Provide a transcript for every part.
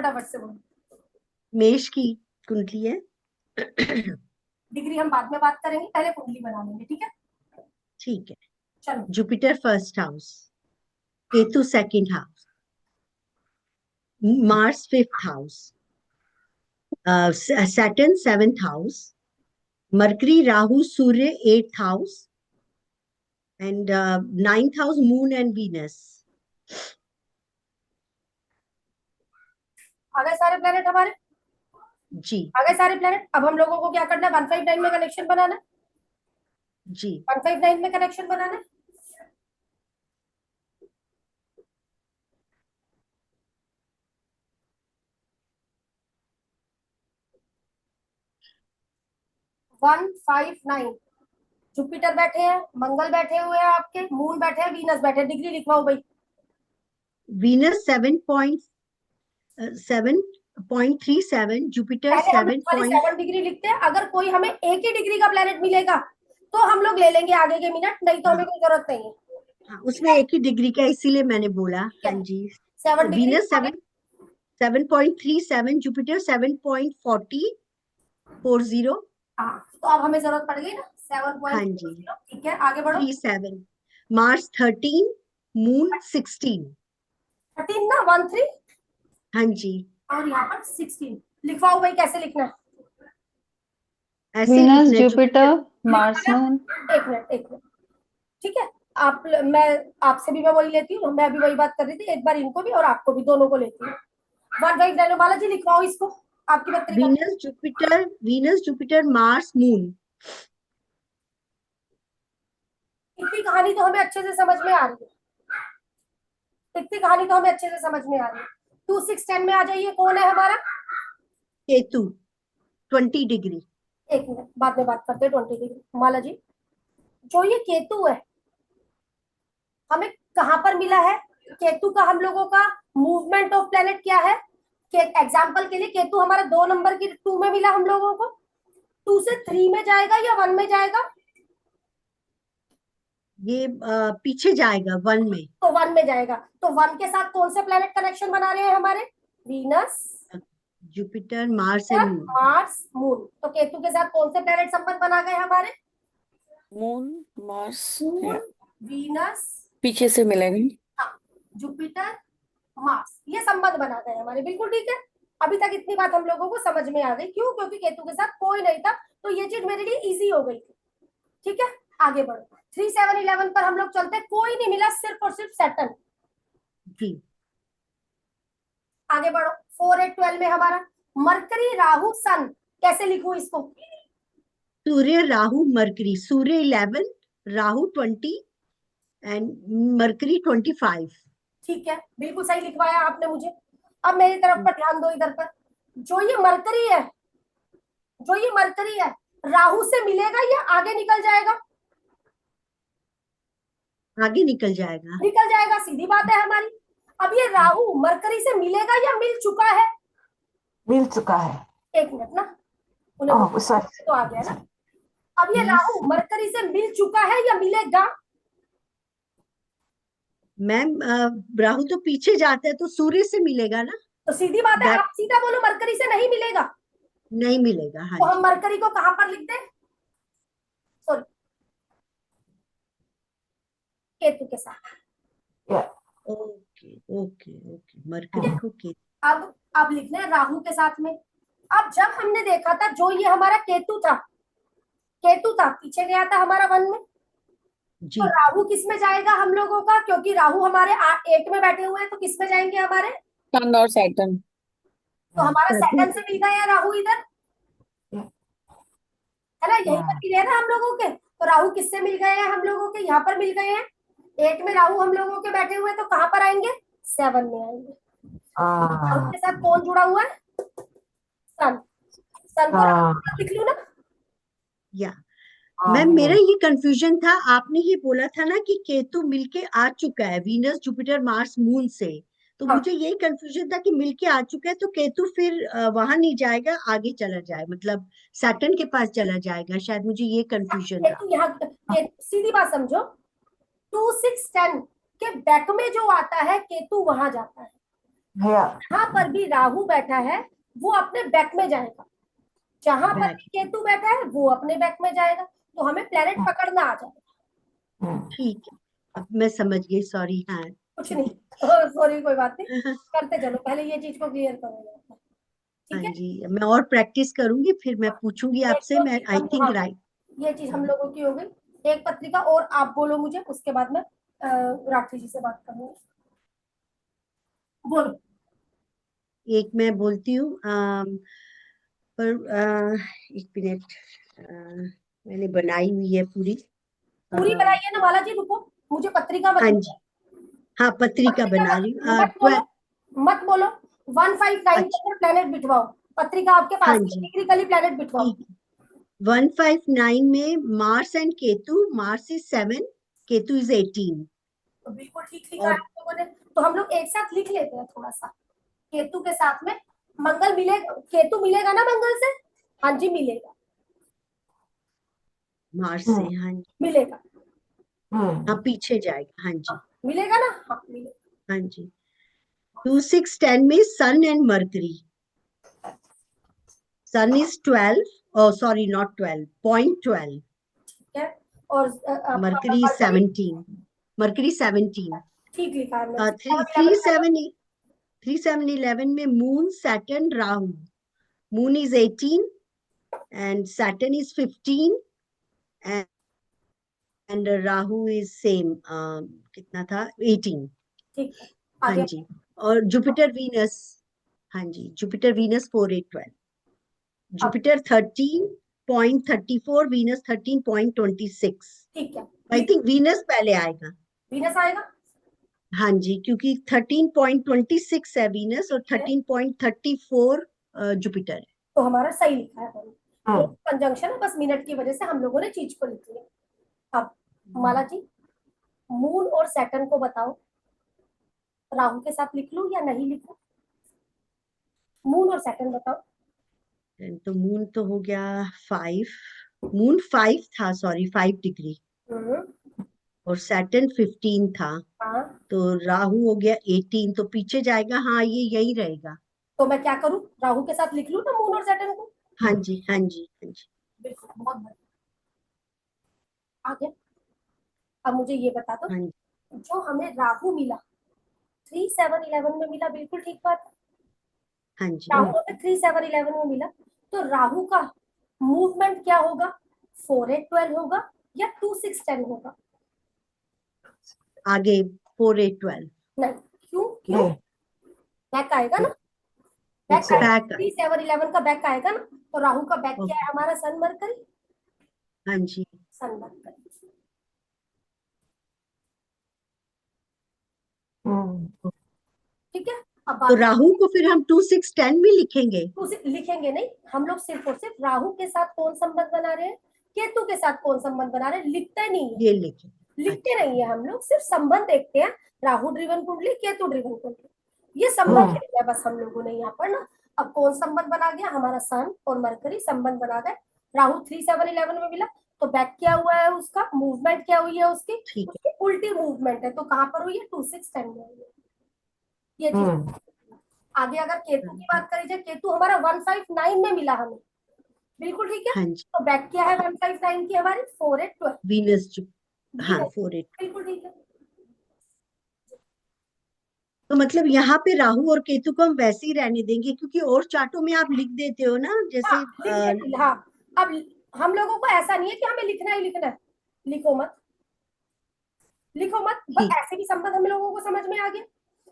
फटाफट से बोलो। मेष की कुंडली है। डिग्री हम बाद में बात करेंगे, पहले कुंडली बना लेंगे, ठीक है? ठीक है। चलो। Jupiter first house, Ketu second house, Mars fifth house, Saturn seventh house, Mercury Rahu Surya eighth house, and ninth house moon and Venus. आ गए सारे प्लेनेट हमारे? जी आ गए सारे प्लेनेट। अब हम लोगों को क्या करना है, 159 में कनेक्शन बनाना है। जी 159 में कनेक्शन बनाना है। One five nine. जुपिटर बैठे हैं, मंगल बैठे हुए हैं आपके, मून बैठे हैं, वीनस बैठे हैं। डिग्री लिखवाओ भाई। वीनस 7.37, जुपिटर पहले हम लोग खाली 7. 7 डिग्री लिखते हैं। अगर कोई हमें एक ही डिग्री का प्लेनेट मिलेगा तो हम लोग ले लेंगे आगे के मिनट, नहीं तो हमें कोई जरूरत नहीं है। हाँ, उसमें एक ही डिग्री का, इसीलिए मैंने बोला। ठीक हाँ है, जी। 7 डिग्री वीनस 7.37, जुपिटर 7.40. हाँ, तो अब हमें जरूरत पड़ गई ना सेवन हाँ पॉइंट जी। ठीक है, आगे बढ़ो। 37, मार्स 13, मून 16। 13 ना, 13। हाँ जी, और यहाँ पर 16 लिखवाओ भाई, कैसे लिखना है? ऐसे ही वीनस लिखना है, जुपिटर। जुपिटर मार्स लिखवाया? मून। एक मिनट एक मिनट, ठीक है। मैं आपसे भी मैं वही लेती हूँ, मैं भी वही बात कर रही थी। एक बार इनको भी और आपको भी, दोनों को लेती हूँ। One five nine. बालाजी लिखवाओ इसको, आपकी पत्रिका। Venus Jupiter Mars moon. इतनी कहानी तो हमें अच्छे से समझ में आ रही है। इतनी कहानी तो हमें अच्छे से समझ में आ रही है। 2 6 10 में आ जाइए, कौन है हमारा? केतु 20 डिग्री। एक मिनट, बाद में बात करते हैं 20 डिग्री। माला जी, जो ये केतु है हमें कहां पर मिला है? केतु का हम लोगों का मूवमेंट ऑफ प्लेनेट क्या है? एग्जाम्पल के लिए केतु हमारा 2 नंबर की 2 में मिला हम लोगों को। 2 से 3 में जाएगा या 1 में जाएगा? ये पीछे जाएगा 1 में। तो 1 में जाएगा। तो 1 के साथ कौन से प्लेनेट कनेक्शन बना रहे हैं हमारे? Venus, Jupiter Mars and moon. Mars, moon. तो केतु के साथ कौन से प्लेनेट संबंध बना गए हमारे? मून, मार्स, मून, वीनस, पीछे से मिलेंगे। हाँ, जुपिटर, मार्स, ये संबंध बना गए हमारे। बिल्कुल ठीक है। अभी तक इतनी बात हम लोगों को समझ में आ गई। क्यों? क्योंकि केतु के साथ कोई नहीं था, तो ये चीज मेरे लिए इजी हो गई थी। ठीक है, आगे बढ़ो। 3 7 11 पर हम लोग चलते, कोई नहीं मिला, सिर्फ और सिर्फ सैटर्न। जी आगे बढ़ो। 4 8 12 में हमारा मरकरी राहु सन। कैसे लिखूं इसको? Surya Rahu Mercury, Surya 11, Rahu 20 and Mercury 25। ठीक है, बिल्कुल सही लिखवाया आपने मुझे। अब मेरी तरफ पर ध्यान दो, इधर पर। जो ये मरकरी है, जो ये मरकरी है, राहु से मिलेगा या आगे निकल जाएगा? आगे निकल जाएगा। निकल जाएगा, सीधी बात है हमारी। अब ये राहु मरकरी से मिलेगा या मिल चुका है? मिल चुका है। एक मिनट ना, उन्हें सॉरी। तो आ गया ना। अब ये राहु मरकरी से मिल चुका है या मिलेगा? मैम राहु तो पीछे जाता है, तो सूर्य से मिलेगा ना। तो सीधी बात है, That- आप सीधा बोलो मरकरी से नहीं मिलेगा। नहीं मिलेगा। हाँ तो हम जी। मरकरी को कहां पर लिख दें? सॉरी, केतु के साथ। ओके ओके ओके, मरकरी को केतु। अब लिखना है राहु के साथ में। अब जब हमने देखा था, जो ये हमारा केतु था, केतु था पीछे गया था हमारा 1 में। तो जी राहु किस में जाएगा हम लोगों का? क्योंकि राहु हमारे 8 में बैठे हुए हैं, तो किस में जाएंगे हमारे? सन और सैटर्न। तो हमारा सैटर्न। सैटर्न से मिल गया है राहु इधर, है ना? यहीं पर मिले हैं ना हम लोगों के। तो राहु किससे मिल गए हैं हम लोगों के? यहाँ पर मिल गए हैं। 8 में राहु हम लोगों के बैठे हुए हैं, तो कहां पर आएंगे? 7 में आएंगे। राहु के साथ कौन जुड़ा हुआ है? सन। सन को राहु के साथ लिख लूं ना? या मैम, मेरा ये कंफ्यूजन था, आपने ये बोला था ना कि केतु मिलके आ चुका है वीनस जुपिटर मार्स मून से। तो हाँ। मुझे यही कंफ्यूजन था कि मिलके आ चुका है, तो केतु फिर वहां नहीं जाएगा, आगे चला जाए, मतलब सैटर्न के पास चला जाएगा शायद। मुझे ये कंफ्यूजन था। केतु यहाँ, सीधी बात समझो। 2 6 10 के बैक में जो आता है केतु, वहां जाता है। जहां पर भी राहु बैठा है वो अपने बैक में जाएगा, जहां पर बैक, भी केतु बैठा है वो अपने बैक में जाएगा, तो हमें प्लेनेट पकड़ना आ जाएगा। ठीक है, अब मैं समझ गई, सॉरी। हाँ, कुछ ठीक नहीं, सॉरी कोई बात नहीं, है। करते चलो, पहले ये चीज को क्लियर करो। हाँ ठीक है, जी, मैं और प्रैक्टिस करूंगी, फिर मैं हाँ, पूछूंगी एक आपसे। तो मैं चीज आई हम, थिंक हाँ, राइट। ये चीज हम लोगों की हो गई। एक पत्रिका और आप बोलो मुझे, उसके बाद में राठी जी से बात करूंगी। बोलो। एक मैं बोलती हूँ, पर एक मिनट, मैंने बनाई हुई है पूरी। पूरी बनाइए ना माला जी, रुको, मुझे पत्रिका मत हाँ बोलो। जी, हाँ, पत्रिका पत्रिका बना मत रही हूँ। मत बोलो, मत बोलो। 159 के अच्छा, अंदर प्लेनेट बिठवाओ, पत्रिका आपके हाँ पास है, जी, डिग्रिकली प्लेनेट बिठवाओ। ठीक है। 159 में Mars and Ketu, Mars is 7, Ketu is 18। तो बिल्कुल ठीक लिखा है और आप लोगों ने, तो हम लोग एक साथ लिख लेते हैं थोड़ा सा। केतु के साथ में मंगल मिलेगा, केतु मिलेगा ना मंगल से? हाँ जी मिलेगा, मार्स से, हाँ जी, मिलेगा। हाँ, पीछे जाएगा, हाँ जी, मिलेगा ना, हाँ मिलेगा। हाँ जी। 2610 में sun and Mercury, sun is 12, oh sorry, not 12, .12, ठीक है, और आपका मरकरी मरकरी 17, मरकरी 17। ठीक लिखा है हमने, थ्री 11 थ्री में ना। सेवन 3711 में moon Saturn Rahu, moon is 18 and Saturn is 15 and Rahu is same, कितना था, 18। ठीक है, हाँ आगे। जी, और जुपिटर वीनस, हाँ जी, जुपिटर वीनस 4812, अब जुपिटर 13.34, वीनस 13.26। ठीक है, आई थिंक वीनस पहले आएगा। वीनस आएगा। हाँ जी, क्योंकि 13.26 है वीनस और ठीक है, 13.34 जुपिटर है। तो हमारा सही लिखा है मैंने, तो कंजंक्शन है, बस मिनट की वजह से हम लोगों ने चीज को लिख लिया। अब माला जी, मून और सैटर्न को बताओ, राहु के साथ लिख लूं या नहीं लिखूं? मून और सैटर्न बताओ। तो मून तो हो गया 5, मून 5 था, सॉरी, 5 डिग्री, हम्म, और सैटर्न 15 था, हाँ, तो राहु हो गया 18, तो पीछे जाएगा। हाँ, ये यही रहेगा। तो मैं क्या करूं, राहु के साथ लिख लूं ना मून और सैटर्न को? हाँ जी, हाँ जी, हाँ जी, बिल्कुल, बहुत बढ़िया। आगे, अब मुझे ये बता दो, हाँ जी, जो हमें राहु मिला 3 7 11 में मिला, बिल्कुल ठीक बात है। हाँ जी। राहु हमें 3 7 11 में मिला, तो राहु का मूवमेंट क्या होगा? 4 8 12 होगा या 2 6 10 होगा? आगे 4 8 12, नहीं, क्यों क्यों? बैक आएगा ना, बैक आएगा, बैक। 3 7 11 का बैक आएगा ना, तो राहु का बैक क्या ओके, है हमारा? सन मरकरी, हाँ जी, सन मरकरी। ठीक है, अब तो बाकी राहु को फिर हम 2 6 10 में लिखेंगे। उसे लिखेंगे नहीं, हम लोग सिर्फ और सिर्फ राहु के साथ कौन संबंध बना रहे हैं, केतु के साथ कौन संबंध बना रहे हैं, लिखते नहीं है, ये लिखे। लिखते अच्छा, नहीं है, हम लोग सिर्फ संबंध देखते हैं। राहु ड्रिवन कुंडली, केतु ड्रिवन कुंडली, ये संबंध लिखा है बस हम लोगों ने यहाँ पर ना। अब कौन संबंध बना गया हमारा? सन और मरकरी संबंध बना गए। राहु 3 7 11 में मिला, तो बैक क्या हुआ है उसका, मूवमेंट क्या हुई है उसकी? ठीक उसकी उल्टी मूवमेंट है, तो कहां पर हुई है? 2 6 10 में हुई है, ये चीज। आगे अगर केतु की है। बात करी जाए, केतु हमारा 159 में मिला हमें, बिल्कुल ठीक है, हाँ जी, तो बैक क्या है 159 की हमारी? 4 8 12, वीनस जो, हाँ, वीनस, 4 8। बिल्कुल ठीक है। तो मतलब यहाँ पे राहु और केतु को हम वैसे ही रहने देंगे, क्योंकि और चार्टों में आप लिख देते हो ना, हाँ जैसे लिख देते, हाँ। अब हम लोगों को ऐसा नहीं है कि हमें लिखना ही लिखना है, लिखो मत, लिखो मत, बस ठीक, ऐसे भी संबंध हम लोगों को समझ में आ गया।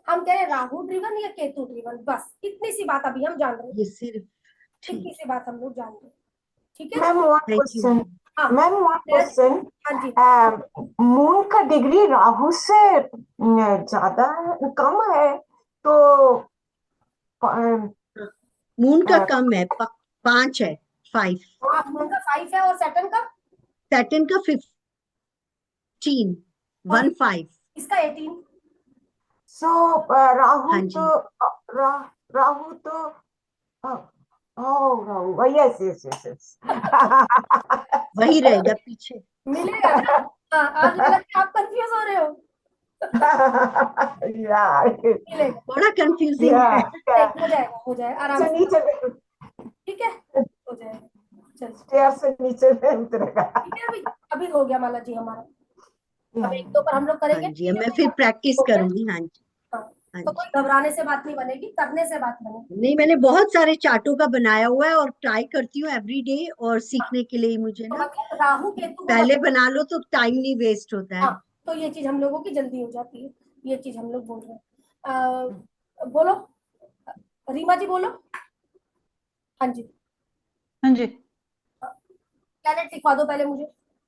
हम कह रहे हैं राहु ड्रिवन या केतु ड्रिवन, बस इतनी सी बात अभी हम जान रहे हैं, ये सिर्फ, इतनी ठीक, सी बात हम लोग जान रहे हैं। ठीक है, ma'am one thank you. Question हाँ, मैम वन जज, क्वेश्चन हाँ जी। मून का डिग्री राहु से ज्यादा है, कम है, तो मून का कम है, 5 है, 5। आप मून का 5 है और सैटर्न का, सैटर्न का 15, और 15। इसका 18। सो राहु हाँ तो जी, राहु तो Rahu, yes yes yes yes. वही रहेगा पीछे। मिलेगा ना? हाँ, आज वाला कि आप कंफ्यूज हो रहे हो, या मिलेगा। बड़ा कंफ्यूजिंग है। नहीं, हो जाएगा आराम से। नीचे ठीक है, हो जाएगा। चल स्टेयर से नीचे नहीं उतरेगा। ठीक है, अभी अभी हो गया माला जी हमारा। अब एक या, दो पर हम लोग हाँ करेंगे, जी, अब ठीक मैं है, फिर प्रैक्टिस हो गया। करूंगी। हाँ जी। हाँ, हाँ तो जी। कोई घबराने से बात नहीं बनेगी, करने से बात बनेगी। नहीं, मैंने बहुत सारे चार्टों का बनाया हुआ है और ट्राई करती हूँ एवरी डे, और हाँ, सीखने के लिए ही मुझे तो ना, मतलब राहु केतु को पहले बना लो तो टाइम नहीं वेस्ट होता हाँ, है। तो ये चीज हम लोगों की जल्दी हो जाती है, ये चीज हम लोग बोल रहे हैं। बोलो रीमा जी, बोलो। हाँ जी, हाँ जी। प्लेनेट लिखवा दो पहले मुझे,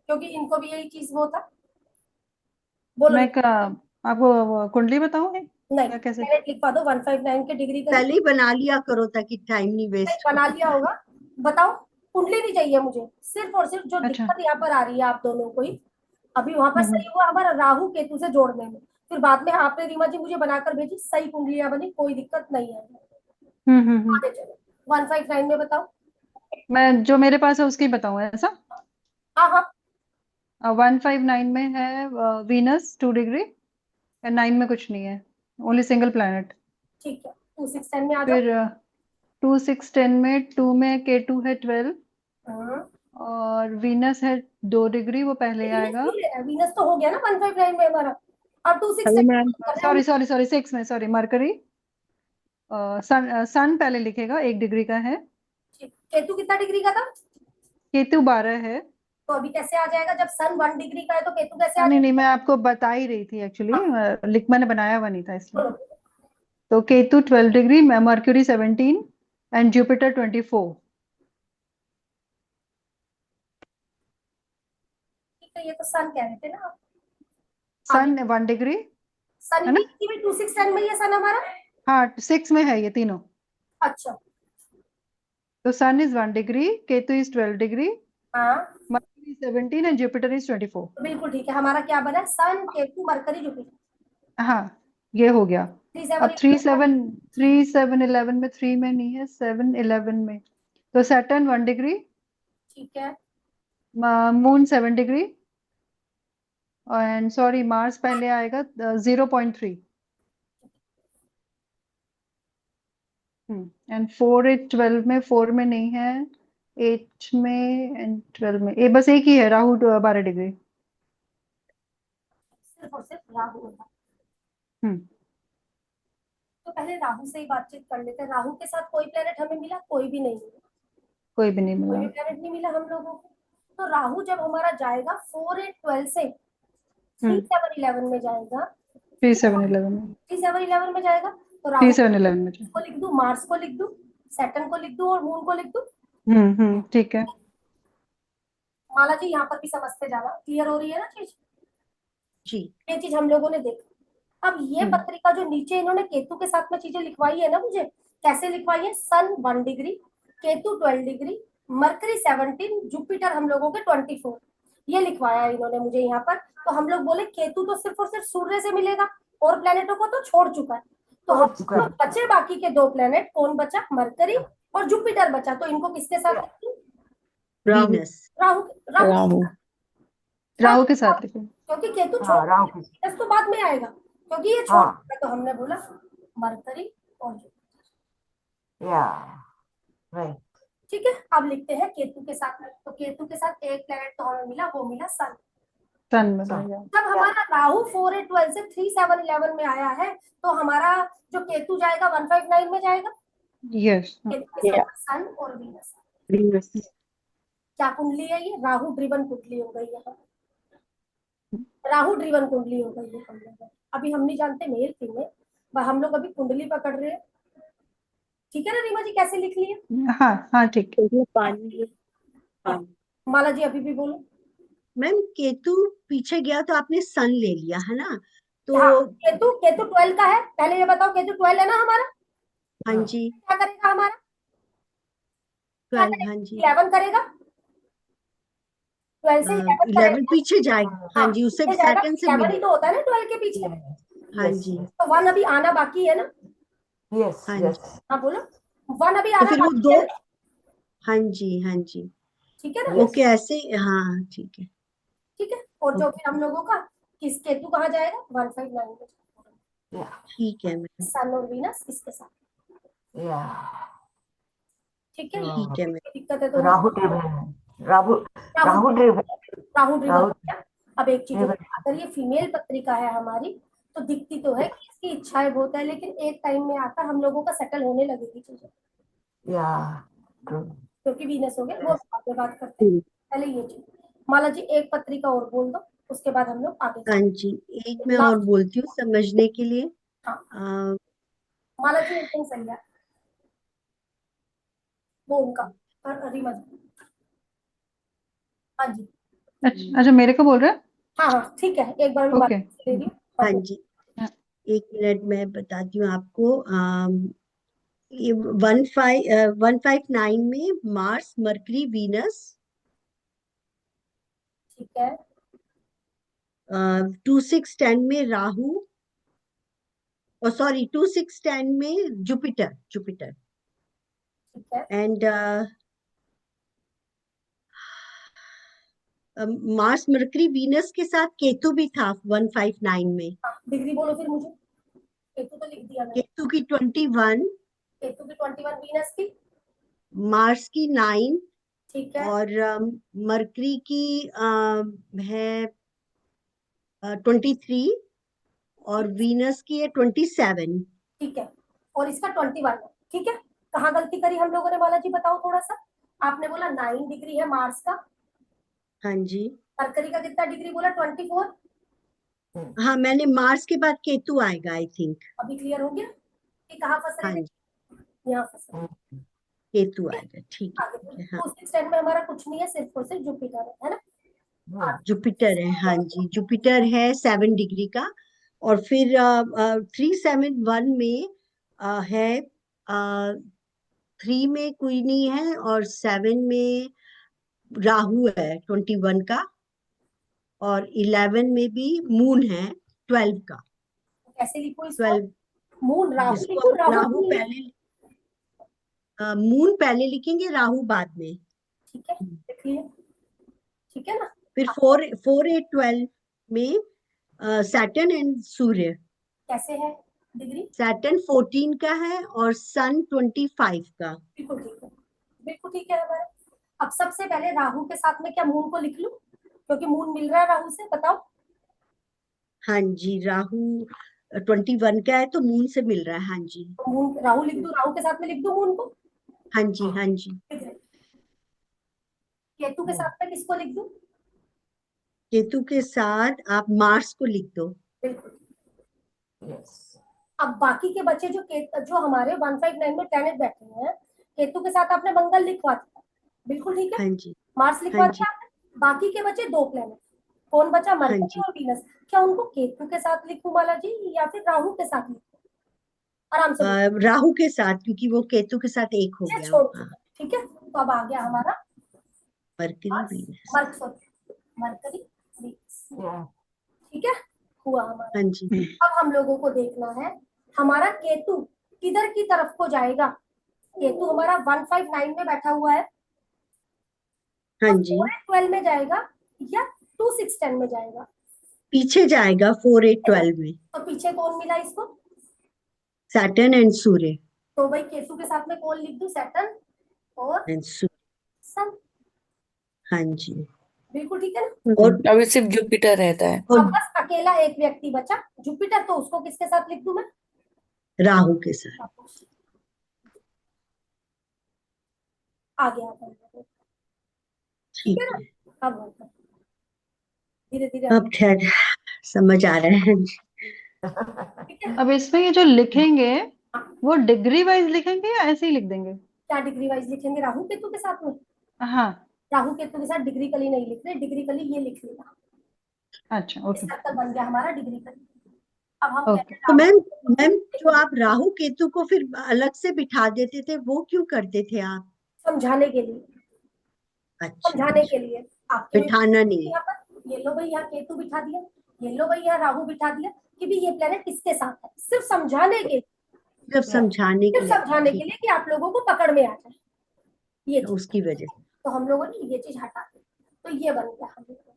क्योंकि इनको भी यही चीज वो था। बोलो मैं का आपको वो कुंडली बताऊं नहीं, या कैसे? प्लेनेट लिखवा दो 159 के डिग्री का ही। पहले ही बना लिया करो ताकि टाइम नहीं नहीं, वेस्ट बना हो। लिया होगा। बताओ, कुंडली नहीं चाहिए मुझे, सिर्फ और सिर्फ जो अच्छा। दिक्कत यहाँ पर आ रही है आप दोनों को ही। अभी वहां पर हम्म सही हुआ हमारा राहु केतु से जोड़ने में, फिर बाद में आपने रीमा जी मुझे बनाकर भेजी, सही कुंडलियां बनी, कोई दिक्कत नहीं है। हम्म। आगे चलो, 159 में बताओ। मैं जो मेरे पास है उसकी बताऊं ऐसा? हाँ हाँ, 159 में है वीनस 2 डिग्री, 9 में कुछ नहीं है, ओनली सिंगल प्लैनेट। ठीक है, 2610 में आ जाओ। फिर 2610 में 2 में केटू है 12, हाँ, और वीनस है 2 डिग्री, वो पहले वीनस आएगा। क्यों ले रहा है? वीनस तो हो गया ना 159 में हमारा, अब हेलो 2610 मैम, कर रहे हैं हम। सॉरी सॉरी सॉरी 6 में, सॉरी मरकरी। सन पहले लिखेगा, 1 डिग्री का है। ठीक, केतु कितना डिग्री का था? केतु 12 है। तो अभी कैसे आ जाएगा जब सन 1 डिग्री का है, तो केतु कैसे आ नहीं नहीं, जाएगा? मैं आपको बता ही रही थी एक्चुअली, हाँ, मैंने बनाया हुआ नहीं था इसलिए। बोलो। तो Ketu 12 degree, mercury 17 and Jupiter 24। ठीक है, ये तो सन कह रहे थे ना आप। आगे, सन 1 डिग्री, सन है भी ना? इसी में 2610 में ही है सन हमारा। हाँ, 6 में है ये तीनों। अच्छा, तो sun is 1 degree, Ketu is 12 degree, हाँ, मर्क्यूरी 17 एंड जुपिटर इज 24। तो बिल्कुल ठीक है, हमारा क्या बना? Sun Ketu Mercury Jupiter. हाँ, ये हो गया। 37 अब 3 7 में 3 में नहीं है, 7 11 में। तो सैटर्न 1 डिग्री, ठीक है, moon 7 degree, and sorry Mars पहले आएगा 0.3। एंड 4 8 12 में, 4 में नहीं है, 8 में एंड 12 में, ये बस एक ही है, राहु 12 डिग्री। सिर्फ और सिर्फ राहु होगा। हम्म तो पहले राहु से ही बातचीत कर लेते हैं। राहु के साथ कोई प्लेनेट हमें मिला? कोई भी नहीं मिला, कोई भी नहीं कोई मिला। भी प्लेनेट नहीं मिला हम लोगों को। तो राहु जब हमारा जाएगा 4 8 12 से 3 हम्म 7 11 में जाएगा। 3 7 11 में, 3 7 11 में जाएगा, तो थ्री राहु सेवन इलेवन में को लिख दूं, मार्स को लिख दूं, सैटर्न को लिख दूं और मून को लिख दूं। ठीक है। माला जी यहाँ पर भी समझते जाना, क्लियर हो रही है ना चीज? जी। ये चीज हम लोगों ने देखा। अब ये हम्म पत्रिका जो नीचे इन्होंने केतु के साथ में चीजें लिखवाई है ना मुझे, कैसे लिखवाई है? सन 1 degree, Ketu 12 degree, mercury 17, Jupiter हम लोगों के 24, ये लिखवाया है इन्होंने मुझे यहाँ पर। तो हम लोग बोले केतु तो सिर्फ और सिर्फ सूर्य से मिलेगा, और प्लेनेटों को तो छोड़ चुका है। तो छोड़ हम चुका लोग है। बचे बाकी के दो प्लेनेट, कौन बचा? मरकरी और जुपिटर बचा। तो इनको किसके साथ या, लिखूं? राहु। वीनस। राहु, राहु, राहु, राहु राहु के के साथ, साथ लिखो। क्योंकि केतु छोड़ हाँ राहु की। Venus तो बाद में आएगा, क्योंकि ये छोड़ हाँ, चुका है, तो हमने बोला मरकरी और जुपिटर। या, राइट। ठीक है, अब लिखते हैं केतु के साथ में। तो केतु के साथ एक प्लेनेट तो हमें मिला, वो मिला सन। सन में सन, रहेगा। जब हमारा राहु 4 8 12 से 3 7 11 में आया है, तो हमारा जो केतु जाएगा 159 में जाएगा। यस। केतु के साथ सन और वीनस। क्या कुंडली है ये? राहु ड्रिवन कुंडली हो गई है, राहु ड्रिवन कुंडली हो गई है हम लोग। अभी हम नहीं जानते मेल फीमेल, हम लोग अभी कुंडली पकड़ रहे हैं। ठीक है ना रीमा जी, कैसे लिख लिए? हाँ हाँ, ठीक है। हाँ, माला जी अभी भी बोलो। मैम, केतु पीछे गया तो आपने सन ले लिया है ना, तो हाँ, केतु केतु 12 का है, पहले ये बताओ, केतु 12 है ना हमारा? हाँ हाँ, जी, क्या करेगा हमारा? क्या 12, हाँ करेगा? जी, 11 करेगा, 12 से 11 11 करेगा। पीछे जाएगा। हाँ हाँ, जी, उससे पीछे जाएगा, सैटर्न से 11 मिल। ही तो होता है ना 12 के पीछे। हाँ यस जी। तो 1 अभी आना बाकी है ना? यस हाँ यस। जी, हाँ बोलो, 1 अभी तो आना फिर वो बाकी दो। है ना? हाँ जी, हाँ जी। ठीक है ना? यस। ओके, ऐसे। हाँ, ठीक है। ठीक है, और जो ओके। फिर हम लोगों का किस केतु कहाँ जाएगा 159 में जाएगा। Yeah. ठीक है मैम, सन और वीनस इसके साथ। Yeah. ठीक है, ठीक है मैम। कोई दिक्कत है तो राहु ड्रिवन है। राहु राहु राहु ड्रिवन राहु ड्रिवन राहु हो गया। अब एक चीज ड्रिवन। अगर ये फीमेल पत्रिका है हमारी तो दिखती तो है कि इसकी इच्छाएं बहुत है, लेकिन एक टाइम में आकर हम लोगों का सेटल होने लगेगी चीजें, Yeah. True. क्योंकि वीनस हो गया। वो बाद में बात करते हैं, पहले ये चीज। माला जी एक पत्रिका और बोल दो, उसके बाद हम लोग आगे हाँ चलते जी, एक मैं हैं। और बोलती हूँ समझने के लिए। हाँ आ, माला जी एकदम सही है वो उनका। रीमा जी, हाँ जी, अच्छा मेरे को बोल रहे हैं? हाँ हाँ ठीक है, एक बार मैं ओके। माला जी से ले रही हूँ। हाँ जी, एक मिनट मैं बताती हूँ आपको। ये 159 में मार्स, मरकरी, वीनस। ठीक है 2610 में राहु, और सॉरी 2610 में जुपिटर जुपिटर ठीक है। एंड मार्स, मरकरी, वीनस के साथ केतु भी था 159 में। हाँ डिग्री बोलो फिर मुझे। केतु तो लिख दिया मैंने। केतु की 21, केतु की 21, वीनस की मार्स की 9 ठीक है और मरकरी की है 23 और वीनस की है 27। ठीक है, और इसका 21 है। ठीक है, कहाँ गलती करी हम लोगों ने माला जी बताओ थोड़ा सा। आपने बोला 9 डिग्री है मार्स का, हाँ जी, मरकरी का कितना डिग्री बोला 24। हाँ मैंने मार्स के बाद केतु आएगा आई थिंक। अभी क्लियर हो गया कि कहाँ फंस हाँ रहे थे, जी, यहाँ फंस रहे थे। केतु आएगा, ठीक आगे है, हाँ। तो 6 में हमारा कुछ नहीं है, सिर्फ और सिर्फ जुपिटर है ना। जुपिटर है, हाँ जी, जुपिटर है 7 डिग्री का। और फिर 371 में है 3 में कोई नहीं है, और 7 में राहु है 21 का, और 11 में भी मून है 12 का। कैसे लिखो इसको, 12 मून राहु इसको लिखो, राहु राहु मून है। पहले, मून पहले लिखेंगे, राहु बाद में। ठीक है लिख लिए, ठीक है ना। फिर 4 8 12 में सैटर्न एंड सूर्य। कैसे है डिग्री, सैटर्न 14 का है और सन 25 का। बिल्कुल ठीक है, बिल्कुल ठीक है हमारा। अब सबसे पहले राहु के साथ में क्या मून को लिख लूं, क्योंकि मून मिल रहा है राहु से, बताओ। हाँ जी, राहु 21 का है तो मून से मिल रहा है, हाँ जी। तो मून राहु लिख दूं, राहु के साथ में लिख दूं मून को। हाँ जी, हाँ जी। केतु के साथ में किसको लिख दूं, केतु के साथ आप मार्स को लिख दो। बिल्कुल। Yes. अब बाकी के बच्चे जो हमारे 159 में प्लेनेट बैठे हैं, केतु के साथ आपने मंगल लिखवा दिया, बिल्कुल ठीक है। हाँ जी, मार्स हाँ लिखवा जी, दिया आपने। बाकी के बचे 2 प्लेनेट, कौन बचा, हाँ मरकरी जी। और वीनस। क्या उनको केतु के साथ लिखूं माला जी, या फिर राहु के साथ लिखूं, आराम से बोलो। राहु के साथ, क्योंकि वो केतु के साथ एक हो ये गया। छोड़ हाँ, चुका, ठीक है। तो अब आ गया हमारा mercury, Mars, Venus. Mercury Venus, Yeah. ठीक है, हुआ हमारा। हाँ जी, अब हम लोगों को देखना है हमारा केतु किधर की तरफ को जाएगा। केतु हमारा 159 में बैठा हुआ है, हाँ तो जी, 4 में जाएगा या 2610 में जाएगा। पीछे जाएगा 4 8 12 में। तो पीछे कौन मिला इसको, सैटर्न एंड सूर्य। तो भाई केतु के साथ में कौन लिख दूं, सैटर्न और एंड सन, हाँ जी, बिल्कुल ठीक है ना। और अभी सिर्फ जुपिटर रहता है। अब बस अकेला एक व्यक्ति बचा जुपिटर, तो उसको किसके साथ लिख दूं मैं, राहु के साथ। आ गया अपन लोगों को, ठीक ठीक है ना। है, अब धीरे धीरे अब खैर समझ आ रहा है। ठीक है। अब इसमें ये जो लिखेंगे हाँ, वो डिग्री वाइज लिखेंगे या ऐसे ही लिख देंगे? क्या डिग्री वाइज लिखेंगे, राहु केतु के साथ में। हाँ, राहु केतु के साथ डिग्री कली नहीं लिख रहे, डिग्री कली ये लिख लेगा। अच्छा ओके सर्कल बन गया हमारा डिग्री कली। अब हम ओके। कहते तो हैं मैम, मैम राहु, जो आप राहु केतु को फिर अलग से बिठा देते थे, वो क्यों करते थे आप? समझाने के लिए, अच्छा, समझाने के लिए आपके बिठाना नहीं। यहाँ पर ये लो भाई यहाँ केतु बिठा दिया, ये लो भाई यहाँ राहु बिठा दिया, कि भी ये प्लेनेट किसके साथ है, सिर्फ समझाने के लिए, सिर्फ समझाने के सिर्फ लिए, समझाने के ठीक लिए कि आप लोगों को पकड़ में आ जाए ये है, चीज। उसकी वजह से। तो हम लोगों ने ये चीज हटा दी, तो ये बन गया हम लोगों को।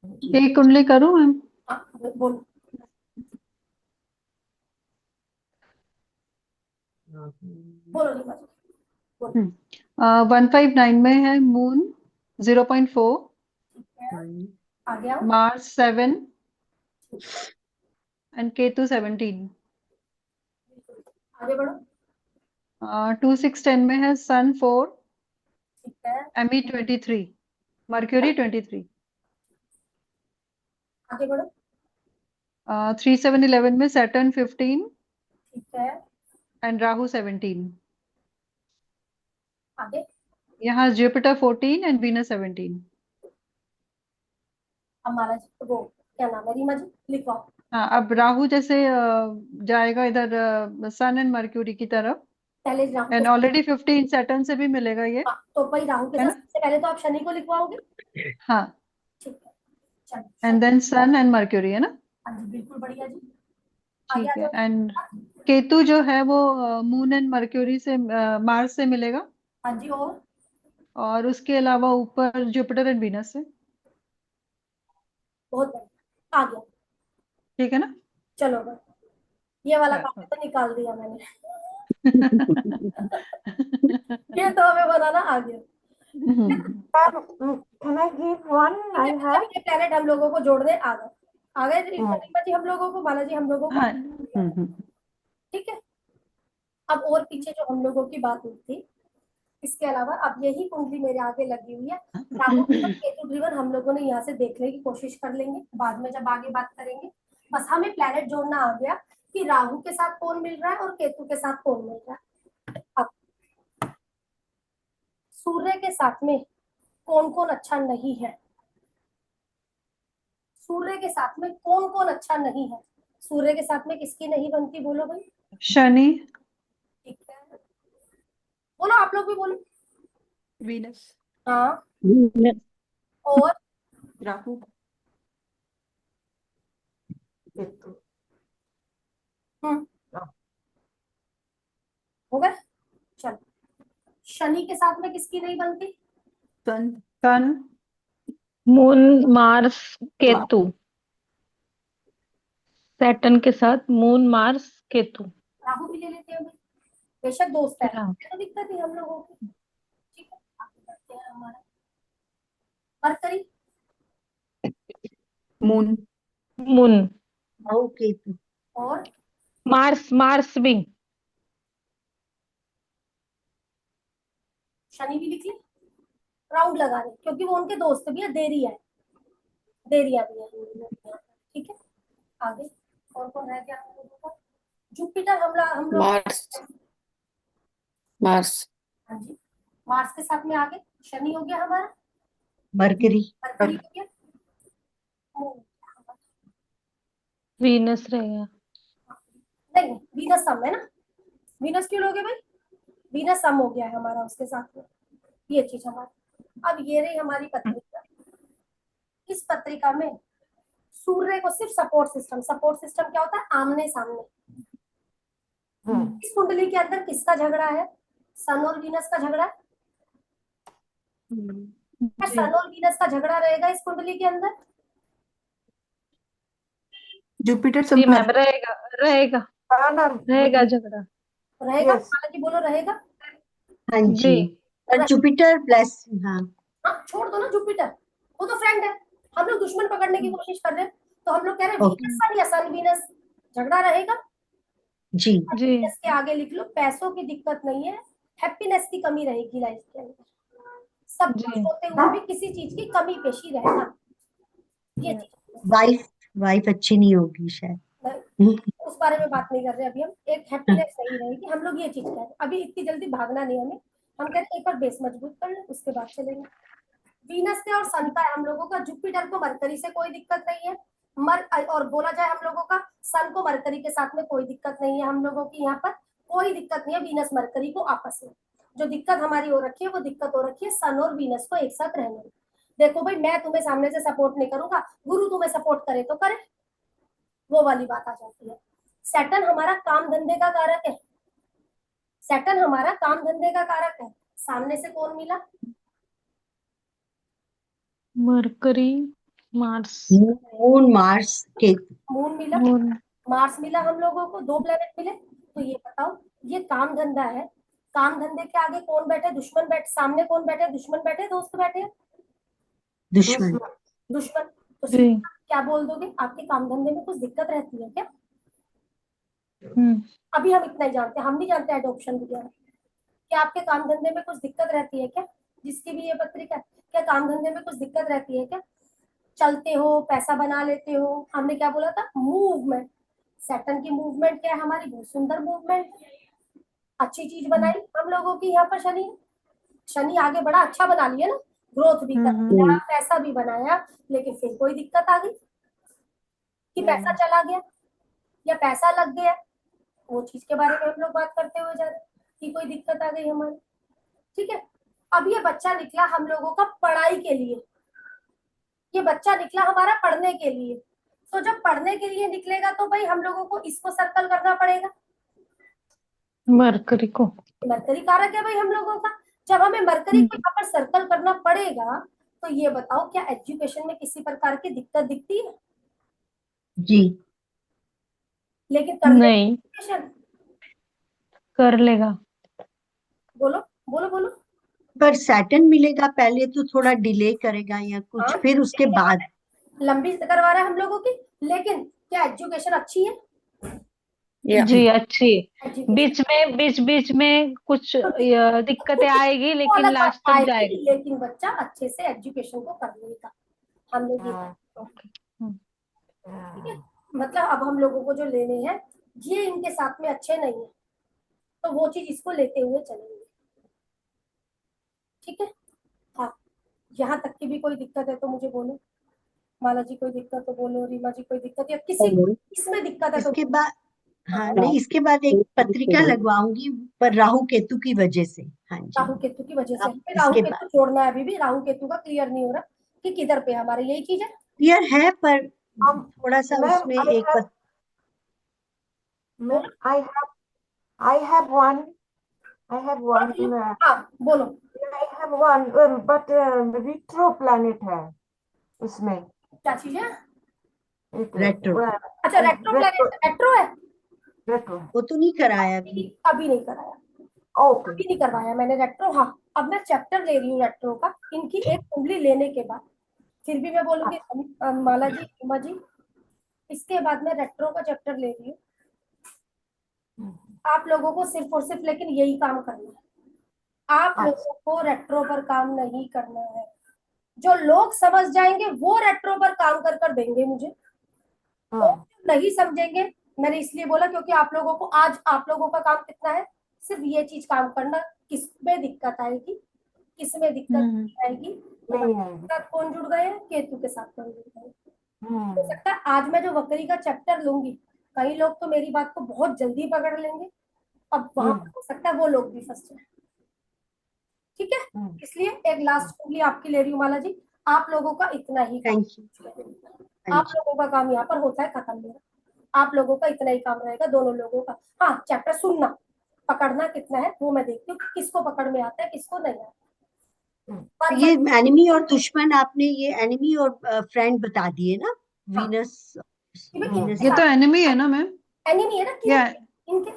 एक कुंडली करूं मैम? हाँ बोलो। बोलो रीमा जी, बोलो। 159 में है मून 0.4, ठीक है, हाँ, आगे आओ। Mars 7 and Ketu 17। बिल्कुल, आगे बढ़ो। 2610 में है सन 4, ठीक है, एमी 23, मर्क्यूरी 23। आगे बढ़ो। 3711 में सैटर्न 15 ठीक है, एंड राहु 17। आगे। यहाँ जुपिटर 14 एंड वीनस 17। हमारा वो क्या नाम है रीमा जी, लिखो। हाँ, अब राहु जैसे जाएगा इधर सन एंड मर्क्यूरी की तरफ, पहले राहु के एंड साथ। ऑलरेडी 15 सैटर्न से भी मिलेगा ये, हाँ, तो भाई राहु के है साथ ना? सबसे पहले तो आप शनि को लिखवाओगे। हाँ, ठीक है, चलो and Shani. Then sun and Mercury, है ना? हाँ जी, बिल्कुल बढ़िया जी। आगे आ ठीक है। जाओ। एंड केतु जो है वो मून एंड मर्क्यूरी से मार्स से मिलेगा, हाँ जी, और उसके अलावा ऊपर जुपिटर एंड वीनस से। बहुत बढ़िया, आ गया। ठीक है ना? चलो भाई, ये वाला काम चलो। तो निकाल दिया मैंने। ये तो हमें बनाना आ गया। Can I give one? ठीक I है, have. मतलब ये प्लेनेट हम लोगों को जोड़ने आ गए Hmm. रीमा जी हम लोगों को, बालाजी हम लोगों को। हाँ। ठीक है, अब और पीछे जो हम लोगों की बात हुई थी, इसके अलावा अब यही कुंडली मेरे आगे लगी हुई है। राहु ड्रिवन केतु ड्रिवन हम लोगों ने यहाँ से देखने की कोशिश कर लेंगे, बाद में जब आगे बात करेंगे। बस हमें प्लेनेट जोड़ना आ गया कि राहु के साथ कौन मिल रहा है और केतु के साथ कौन मिल रहा है। अब सूर्य के साथ में कौन कौन अच्छा नहीं है, सूर्य के साथ में कौन कौन अच्छा नहीं है, सूर्य के साथ में किसकी नहीं बनती, बोलो भाई। शनि, ठीक है, बोलो आप लोग भी बोलो। वीनस, हाँ, वीनस, और राहु, Ketu. हम्म, हाँ। हो गए। चलो, शनि के साथ में किसकी नहीं बनती, सन, सन, मून, मार्स, मा- केतु। सैटर्न के साथ मून, मार्स, केतु। राहु भी ले लेते हैं भाई, बेशक दोस्त है, राहु। तो दिक्कत है हम लोगों की। ठीक है, आगे बढ़ते हैं। हमारा mercury, moon, moon, Rahu Ketu, और मार्स, मार्स भी। शनि भी लिख ले, राउंड लगा दे क्योंकि वो उनके दोस्त भी है, देरिया है, देरिया भी है हम लोगों के यहाँ पर। ठीक है, आगे और कौन रह गया हम लोगों का, जुपिटर हम लोग। मार्स, मार्स, हाँ जी, मार्स के साथ में आगे शनि हो गया हमारा, मरकरी, मरकरी हो गया, मून, वीनस रहेगा। नहीं वीनस सम है ना, वीनस क्यों लोगे भाई, वीनस सम हो गया है हमारा उसके साथ में, ये चीज हमारी। अब ये रही हमारी पत्रिका, इस पत्रिका में सूर्य को सिर्फ सपोर्ट सिस्टम क्या होता है, आमने सामने। Hmm. इस कुंडली के अंदर किसका झगड़ा है, सन और वीनस का झगड़ा है। क्या जी, सन और वीनस का झगड़ा रहेगा इस कुंडली के अंदर, जुपिटर जी सब मैम, रहेगा रहेगा Anna. रहेगा झगड़ा। रहेगा, Yes. हालांकि बोलो रहेगा। हाँ जी। जी, और जुपिटर प्लस, हाँ हाँ छोड़ दो ना जुपिटर, वो तो फ्रेंड है, हम लोग दुश्मन पकड़ने की कोशिश कर रहे हैं, तो हम लोग कह रहे हैं ओके, वीनस सन या सन वीनस झगड़ा रहेगा। जी, और जी। वीनस के आगे लिख लो पैसों की दिक्कत नहीं है, हैप्पीनेस की कमी रहेगी लाइफ के अंदर, सब कुछ जी। होते हुए भी किसी चीज की कमी पेशी रहना, ये या, चीज। वाइफ वाइफ अच्छी नहीं होगी शायद। उस बारे में बात नहीं कर रहे अभी हम, एक हैप्पीनेस सही रहेगी, हम लोग ये चीज कह रहे हैं, अभी इतनी जल्दी भागना नहीं हमें, हम कह रहे हैं एक बार बेस मजबूत कर ले उसके बाद चलेंगे। वीनस से और सन का है हम लोगों का, जुपिटर को मरकरी से कोई दिक्कत नहीं है, और बोला जाए हम लोगों का सन को मरकरी के साथ में कोई दिक्कत नहीं है, हम लोगों की यहाँ पर कोई दिक्कत नहीं है वीनस मरकरी को आपस में। जो दिक्कत हमारी हो रखी है वो दिक्कत हो रखी है सन और वीनस को एक साथ रहने में। देखो भाई, मैं तुम्हें सामने से सपोर्ट नहीं करूंगा, गुरु तुम्हें सपोर्ट करे तो करे, वो वाली बात आ जाती है। सैटर्न हमारा काम धंधे का कारक है, सैटर्न हमारा काम धंधे का कारक है, सामने से कौन मिला, mercury, Mars moon, Mars, Ketu. Moon मिला, मून मार्स मिला, हम लोगों को 2 प्लेनेट मिले। तो ये बताओ, ये काम धंधा है, काम धंधे के आगे कौन बैठे? दुश्मन बैठे, सामने कौन बैठे? दुश्मन बैठे, दोस्त बैठे? दुश्मन। दुश्मन। तो जी सीधा क्या बोल दोगे? आपके काम धंधे में कुछ दिक्कत रहती है क्या? हम्म अभी हम इतना ही जानते हैं, हम नहीं जानते एडॉप्शन वगैरह। क्या आपके काम धंधे में कुछ दिक्कत रहती है क्या? जिसकी भी ये पत्रिका है, क्या काम धंधे में कुछ दिक्कत रहती है क्या? चलते हो, पैसा बना लेते हो। हमने क्या बोला था? मूवमेंट। सैटर्न की मूवमेंट क्या है? हमारी बहुत सुंदर मूवमेंट, अच्छी चीज बनाई हम लोगों की यहाँ पर शनि। शनि आगे बड़ा अच्छा बना लिया ना, ग्रोथ भी कर लिया, पैसा भी बनाया, लेकिन फिर कोई दिक्कत आ गई कि पैसा चला गया या पैसा लग गया। वो चीज के बारे में हम लोग बात करते हुए जा रहे हैं कि कोई दिक्कत आ गई हमारी। ठीक है, अब ये बच्चा निकला हम लोगों का पढ़ाई के लिए, ये बच्चा निकला हमारा पढ़ने के लिए। तो जब पढ़ने के लिए निकलेगा तो भाई हम लोगों को इसको सर्कल करना पड़ेगा। मरकरी को मरकरी कारक है भाई हम लोगों का। जब हमें मरकरी को यहाँ पर सर्कल करना पड़ेगा, तो ये बताओ क्या एजुकेशन में किसी प्रकार की दिक्कत दिखती है? जी। लेकिन कर ले नहीं एजुकेशन। कर लेगा। बोलो बोलो बोलो। पर सैटर्न मिलेगा पहले तो थोड़ा डिले करेगा या कुछ, हाँ, फिर उसके बाद। लंबी करवा रहा है हम लोगों की, लेकिन क्या एजुकेशन अच्छी है? जी अच्छी। एजुकेशन बीच में कुछ दिक्कतें आएगी वो लेकिन अलग बात लास्ट तक आएगी, जाएगा। लेकिन बच्चा अच्छे से एजुकेशन को कर लेगा। हम लोग ये ओके हम्म, ठीक है। मतलब अब हम लोगों को जो लेने हैं, ये इनके साथ में अच्छे नहीं है, तो वो चीज इसको लेते हुए चलेंगे। ठीक है। हाँ, यहाँ तक की भी कोई दिक्कत है तो मुझे बोलो। माला जी कोई दिक्कत तो बोलो, रीमा जी कोई दिक्कत, या किसी इसमें दिक्कत है तो इसके बाद, हाँ नहीं, इसके बाद एक पत्रिका लगवाऊंगी पर राहु केतु की वजह से। हाँ जी। राहु केतु की वजह से अब हमें राहु इसके केतु बाद जोड़ना है। अभी भी राहु केतु का क्लियर नहीं हो रहा कि किधर पे हमारे, यही चीज है। क्लियर है पर थोड़ा सा Ma'am, उसमें एक ma'am, I have one. I have one. हाँ बोलो। I have one, but retro planet है उसमें क्या चीज है? एक रेट्रो, अच्छा, रेट्रो प्लैनेट, रेट्रो है। रेट्रो। वो तो नहीं कराया अभी। अभी नहीं कराया, ओके। अभी नहीं करवाया मैंने रेट्रो। हाँ, अब मैं चैप्टर ले रही हूँ रेट्रो का, इनकी एक कुंडली लेने के बाद। फिर भी मैं बोलूंगी माला जी, रीमा जी, इसके बाद मैं रेट्रो का चैप्टर ले रही हूँ। आप लोगों को सिर्फ और सिर्फ लेकिन यही काम करना है। आप लोगों को रेट्रो पर काम नहीं करना है। जो लोग समझ जाएंगे वो रेट्रो पर काम कर कर देंगे मुझे, और जो नहीं समझेंगे, मैंने इसलिए बोला क्योंकि आप लोगों को आज, आप लोगों का काम कितना है? सिर्फ ये चीज काम करना। किसमें दिक्कत आएगी, किसमें दिक्कत नहीं आएगी? नहीं के आएगी। साथ कौन जुड़ गए हैं? केतु के साथ कौन जुड़ गए हैं? हो हम्म। सकता है आज मैं जो वक्री का चैप्टर लूंगी, कई लोग तो मेरी बात को बहुत जल्दी पकड़ लेंगे, अब वहां पर हो सकता है वो लोग भी फंस जाए। ठीक है, इसलिए एक लास्ट कुंडली आपकी ले रही हूँ माला जी। आप लोगों का इतना ही काम, थैंक यू। आप लोगों का काम यहाँ पर होता है खत्म। मेरा आप लोगों का इतना ही काम रहेगा, दोनों लोगों का। हाँ, चैप्टर सुनना, पकड़ना कितना है वो मैं देखती हूँ, किसको पकड़ में आता है किसको नहीं आता। पर ये एनिमी और दुश्मन, आपने ये एनिमी और फ्रेंड बता दिए ना, हाँ, वीनस। वीनस ये तो एनिमी है ना मैम? एनिमी है ना या इनके।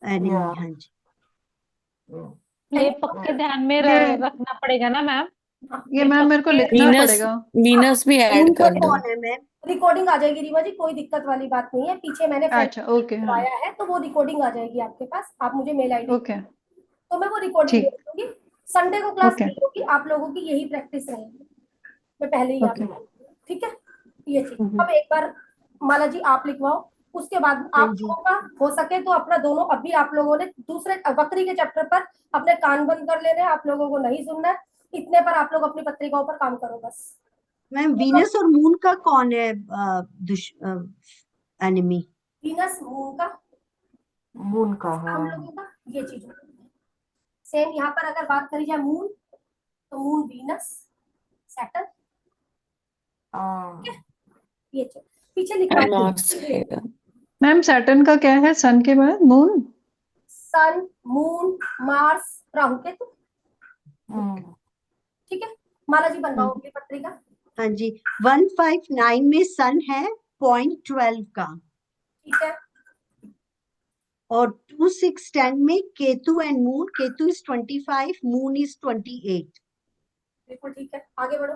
एनिमी, हाँ जी। ये पक्के ध्यान में ये रखना पड़ेगा ना मैम। ये मैम मेरे को लिखना वीनस पड़ेगा। वीनस भी ऐड उनका कर दो। कौन है मैम? रिकॉर्डिंग आ जाएगी रीमा जी, कोई दिक्कत वाली बात नहीं है। पीछे मैंने फ्रेंड अच्छा ओके, हाँ करवाया है तो वो रिकॉर्डिंग आ जाएगी आपके पास। आप मुझे मेल आईडी, ओके तो मैं वो रिकॉर्डिंग दे ठीक। दूंगी। संडे को क्लास ओके नहीं होगी, आप लोगों की यही प्रैक्टिस रहेगी, मैं पहले ही ओके। आपको। ठीक है, ये चीज अब एक बार माला जी आप लिखवाओ, उसके बाद हाँ आप जी। लोगों का हो सके तो अपना दोनों, अभी आप लोगों ने दूसरे बकरी के चैप्टर पर अपने कान बंद कर लेने हैं, आप लोगों को नहीं सुनना है। इतने पर आप लोग अपनी पत्रिकाओं पर काम करो बस। मैम वीनस और मून का कौन है एनिमी? वीनस मून का, मून का है। हम लोगों का ये चीज होती है। सेम यहाँ पर अगर बात करी जाए मून, तो मून वीनस, सैटर्न, ये चीज पीछे लिखवा मार्क्स रहेगा। मैम सैटर्न का क्या है? सन के बाद मून। सन, मून, मार्स, राहु केतु। ठीक है, माला जी बनवाओ अपनी पत्रिका। हाँ जी, 159 में सन है 0.12 का, ठीक है, और 2610 में Ketu and moon, Ketu is 25, moon is 28। बिल्कुल ठीक है, आगे बढ़ो।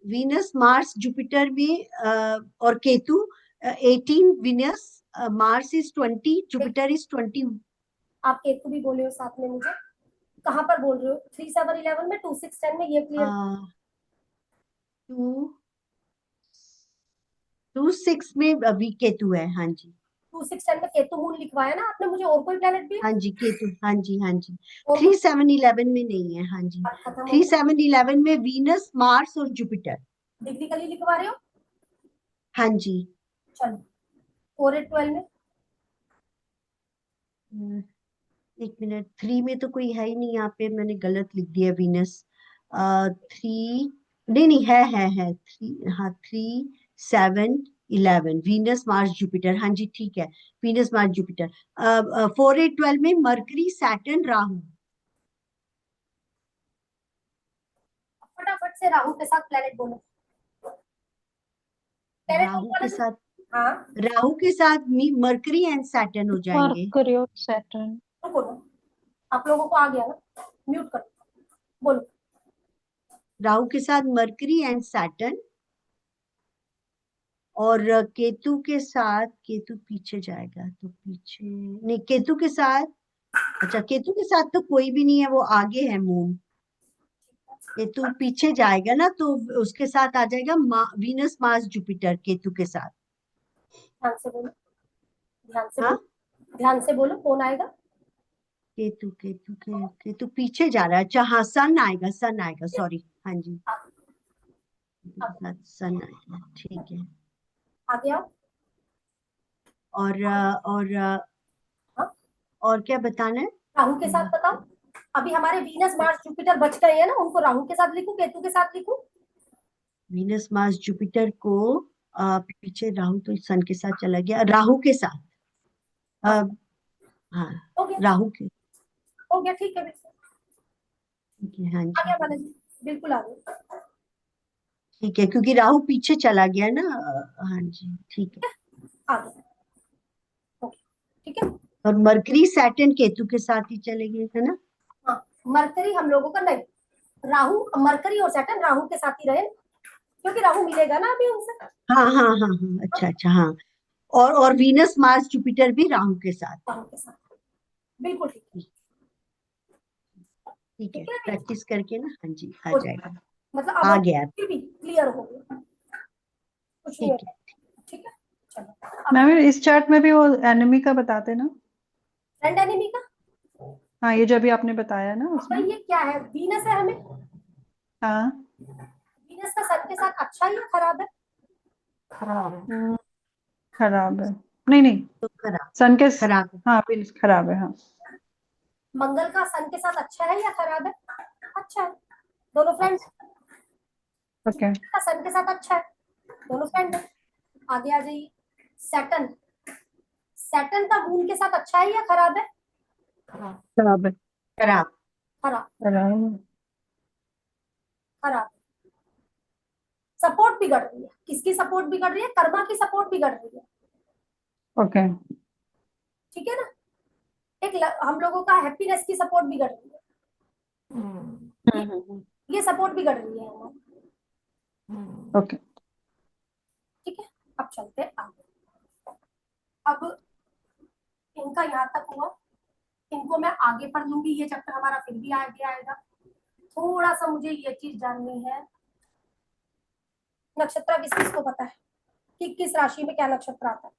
वीनस मार्स जुपिटर में और Ketu 18, Venus Mars is 20, Jupiter is 20। आप केतु भी बोले हो साथ में, मुझे कहाँ पर बोल रहे हो? 3 7 11 में, 2 6 10 में, ये क्लियर। 2 6 में अभी केतु है। हाँ जी, 2 6 10 में केतु मून लिखवाया ना आपने मुझे, और कोई प्लेनेट भी है? हाँ जी केतु, हाँ जी, हाँ जी। और 3 7 11 में नहीं है। हाँ जी, बात खत्म हो 3 गई। 7 11 में वीनस मार्स और जुपिटर। डिग्रिकली लिखवा रहे हो? हाँ जी। चलो 4 8 12 में, एक मिनट, 3 में तो कोई है ही नहीं, यहाँ पे मैंने गलत लिख दिया वीनस। 3 नहीं नहीं, है 3, हाँ 3 7 11 वीनस मार्स जुपिटर। हाँ जी ठीक है, वीनस मार्स जुपिटर। 4 8 12 में मरकरी सैटर्न राहु। फटाफट से राहु के साथ प्लेनेट बोलो। प्लेनेट राहु बोलो के जी। साथ, हाँ, राहु के साथ मरकरी एंड सैटर्न हो जाएंगे। मरकरी और सैटर्न। तो बोलो, आप लोगों को आ गया ना? म्यूट करो, बोलो। राहु के साथ मरकरी एंड सैटर्न, और केतु के साथ, केतु पीछे जाएगा तो पीछे नहीं, केतु के साथ, अच्छा केतु के साथ तो कोई भी नहीं है, वो आगे है मून। केतु पीछे जाएगा ना, तो उसके साथ आ जाएगा वीनस मार्स जुपिटर केतु के साथ। ध्यान से बोलो, ध्यान से हाँ, बोलो, ध्यान से बोलो, कौन आएगा? केतु पीछे जा रहा है। अच्छा हाँ, सन आएगा, सन आएगा, सॉरी। हाँ जी, केतु के साथ सन आएगा, ठीक है। आगे आओ। और हाँ, और क्या बताना है? राहु के साथ बताओ। अभी हमारे वीनस मार्स जुपिटर बच गए हैं ना, उनको राहु के साथ लिखूं, केतु के साथ लिखूं? वीनस मार्स जुपिटर को पीछे, राहु तो सन के साथ चला गया, राहु के साथ। अ, हाँ, हो गया, राहु के, हो गया, ठीक है, बिल्कुल ठीक है। हाँ आ जी गया बालाजी, बिल्कुल आ गया। ठीक है, क्योंकि राहु पीछे चला गया ना। हाँ जी ठीक है। आ गया, ओके, ठीक है। और मरकरी सैटर्न केतु के साथ ही चले गए थे ना। हाँ, मरकरी हम लोगों का नहीं, राहु, मरकरी और सैटर्न राहु के साथ ही रहे, क्योंकि राहु मिलेगा ना अभी उनसे। हाँ हाँ हाँ हाँ, अच्छा अच्छा, हाँ। और वीनस मार्स जुपिटर भी राहु के साथ। राहु के साथ, बिल्कुल ठीक है। ठीक है, ठीक है, प्रैक्टिस करके ना, हाँ जी आ हो जाएगा। जाएगा। मतलब आ अब गया। फिर भी क्लियर हो गया, कुछ नहीं ठीक होता। है। ठीक है, चलो अब मैम इस चार्ट में भी वो एनिमी का बताते ना। फ्रेंड एनिमी का। हाँ, ये जो भी आपने बताया ना अब भाई उसमें। ये क्या है? वीनस है, हमें हाँ। वीनस का सन के साथ अच्छा है या खराब है? खराब है। खराब है। नहीं नहीं, तो खराब, सन के खराब है। हाँ Venus खराब है हाँ। मंगल का सन के साथ अच्छा है या खराब है? अच्छा है, दोनों फ्रेंड। ओके। का सन के साथ अच्छा है, दोनों फ्रेंड है। आगे आ जाइए, सैटर्न, सैटर्न का मून के साथ अच्छा है या खराब है? खराब। खराब है। खराब। खराब, खराब है। खराब। सपोर्ट बिगड़ रही है, किसकी सपोर्ट बिगड़ रही है? कर्मा की सपोर्ट बिगड़ रही है, ओके। ठीक है ना? हम लोगों का हैप्पीनेस की सपोर्ट बिगड़ रही है, हम्म, ये सपोर्ट बिगड़ रही है हमारी, ओके। ठीक है। अब चलते हैं आगे। अब इनका यहाँ तक हुआ, इनको मैं आगे पढ़ लूंगी, ये चैप्टर हमारा फिर भी आगे आएगा। थोड़ा सा मुझे ये चीज जाननी है, नक्षत्र किस किस को पता है कि किस राशि में क्या नक्षत्र आता है?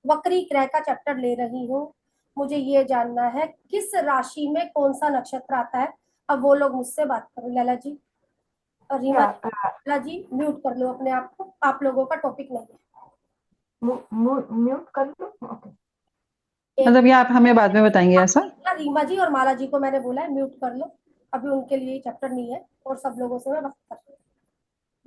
वक्री ग्रह का चैप्टर ले रही हूँ, मुझे ये जानना है किस राशि में कौन सा नक्षत्र आता है। अब वो लोग मुझसे बात करो, लैला जी और रीमा जी। लैला जी म्यूट कर लो अपने आप को, आप लोगों का टॉपिक नहीं है। म्यूट कर दो। ओके। मतलब ये आप हमें बाद में बताएंगे ऐसा। रीमा जी और माला जी को मैंने बोला है म्यूट कर लो, अभी उनके लिए चैप्टर नहीं है, और सब लोगों से मैं बात कर रही हूँ।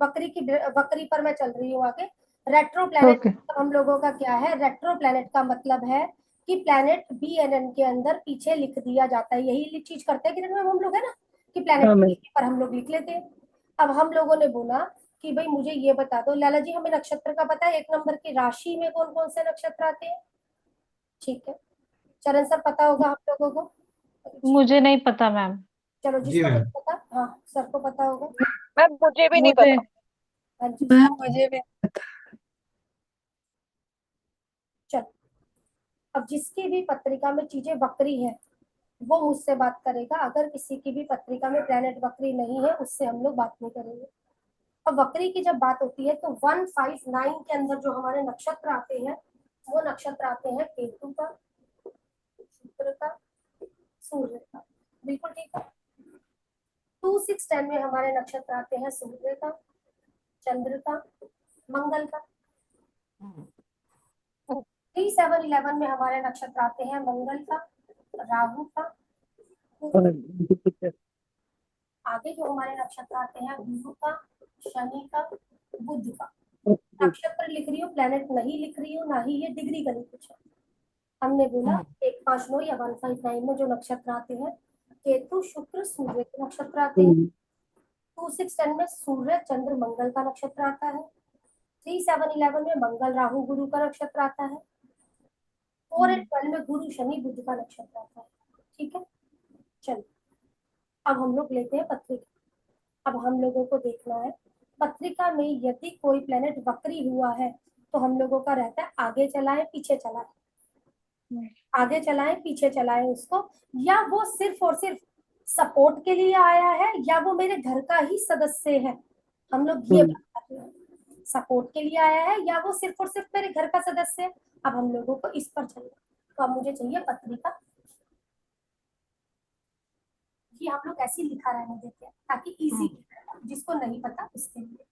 बकरी पर मैं चल रही हूँ आगे। Retro planet okay. हम लोगों का क्या है? रेट्रो प्लैनेट का मतलब है कि प्लैनेट BNN के अंदर पीछे लिख दिया जाता है, यही चीज करते हैं कि हम लोग है ना, कि प्लैनेट पर हम लोग लिख लेते हैं। अब हम लोगों ने बोला कि भाई मुझे ये बता दो लैला जी, हमें नक्षत्र का पता है, 1 नंबर की राशि में कौन कौन से नक्षत्र आते हैं? ठीक है, चरण सर पता होगा आप लोगों को? मुझे नहीं पता मैम। चलो जी जिसको नहीं मैम। पता, हाँ सर को पता होगा। मैम मुझे भी नहीं मुझे पता। हाँ जी मैम मुझे भी चलो, अब जिसकी भी पत्रिका में चीजें वक्री है वो मुझसे बात करेगा, अगर किसी की भी पत्रिका में प्लेनेट वक्री नहीं है उससे हम लोग बात नहीं करेंगे। अब वक्री की जब बात होती है तो 159 के अंदर जो हमारे नक्षत्र आते हैं वो नक्षत्र आते हैं केतु का, शुक्र का, सूर्य का। बिल्कुल ठीक है। 2610 में हमारे नक्षत्र आते हैं सूर्य का, चंद्र का, मंगल का। 3711 में हमारे नक्षत्र आते हैं मंगल का, राहु का, आगे जो हमारे नक्षत्र आते हैं गुरु का, शनि का, बुध का। नक्षत्र लिख रही हूँ, प्लेनेट नहीं लिख रही हूँ, ना ही ये डिग्री का कुछ है। हमने बोला 159 या 159 में जो नक्षत्र आते हैं केतु, शुक्र, सूर्य के नक्षत्र आते हैं। 2610 में सूर्य, चंद्र, मंगल का नक्षत्र आता है। 3711 में मंगल, राहु, गुरु का नक्षत्र आता है। 4812 में गुरु, शनि, बुध का नक्षत्र आता है। ठीक है, चलो अब हम लोग लेते हैं पत्रिका। अब हम लोगों को देखना है पत्रिका में यदि कोई प्लेनेट वक्री हुआ है तो हम लोगों का रहता है आगे चलाए पीछे चलाए, आगे चलाए पीछे चलाए उसको, या वो सिर्फ और सिर्फ सपोर्ट के लिए आया है या वो मेरे घर का ही सदस्य है। हम लोग ये बताते हैं सपोर्ट के लिए आया है या वो सिर्फ और सिर्फ मेरे घर का सदस्य है। अब हम लोगों को इस पर चलना, तो अब मुझे चाहिए पत्रिका। ये हम लोग ऐसे लिखा रहने देते हैं ताकि इजी, जिसको नहीं पता उसके लिए।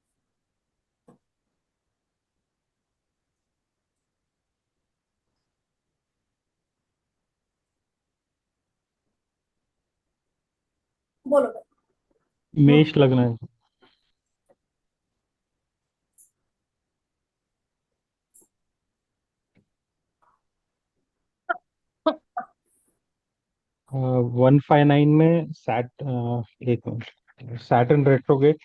बोलो भाई। मेष लगना है। 159 में एक मिनट, सैटर्न रेट्रोगेट।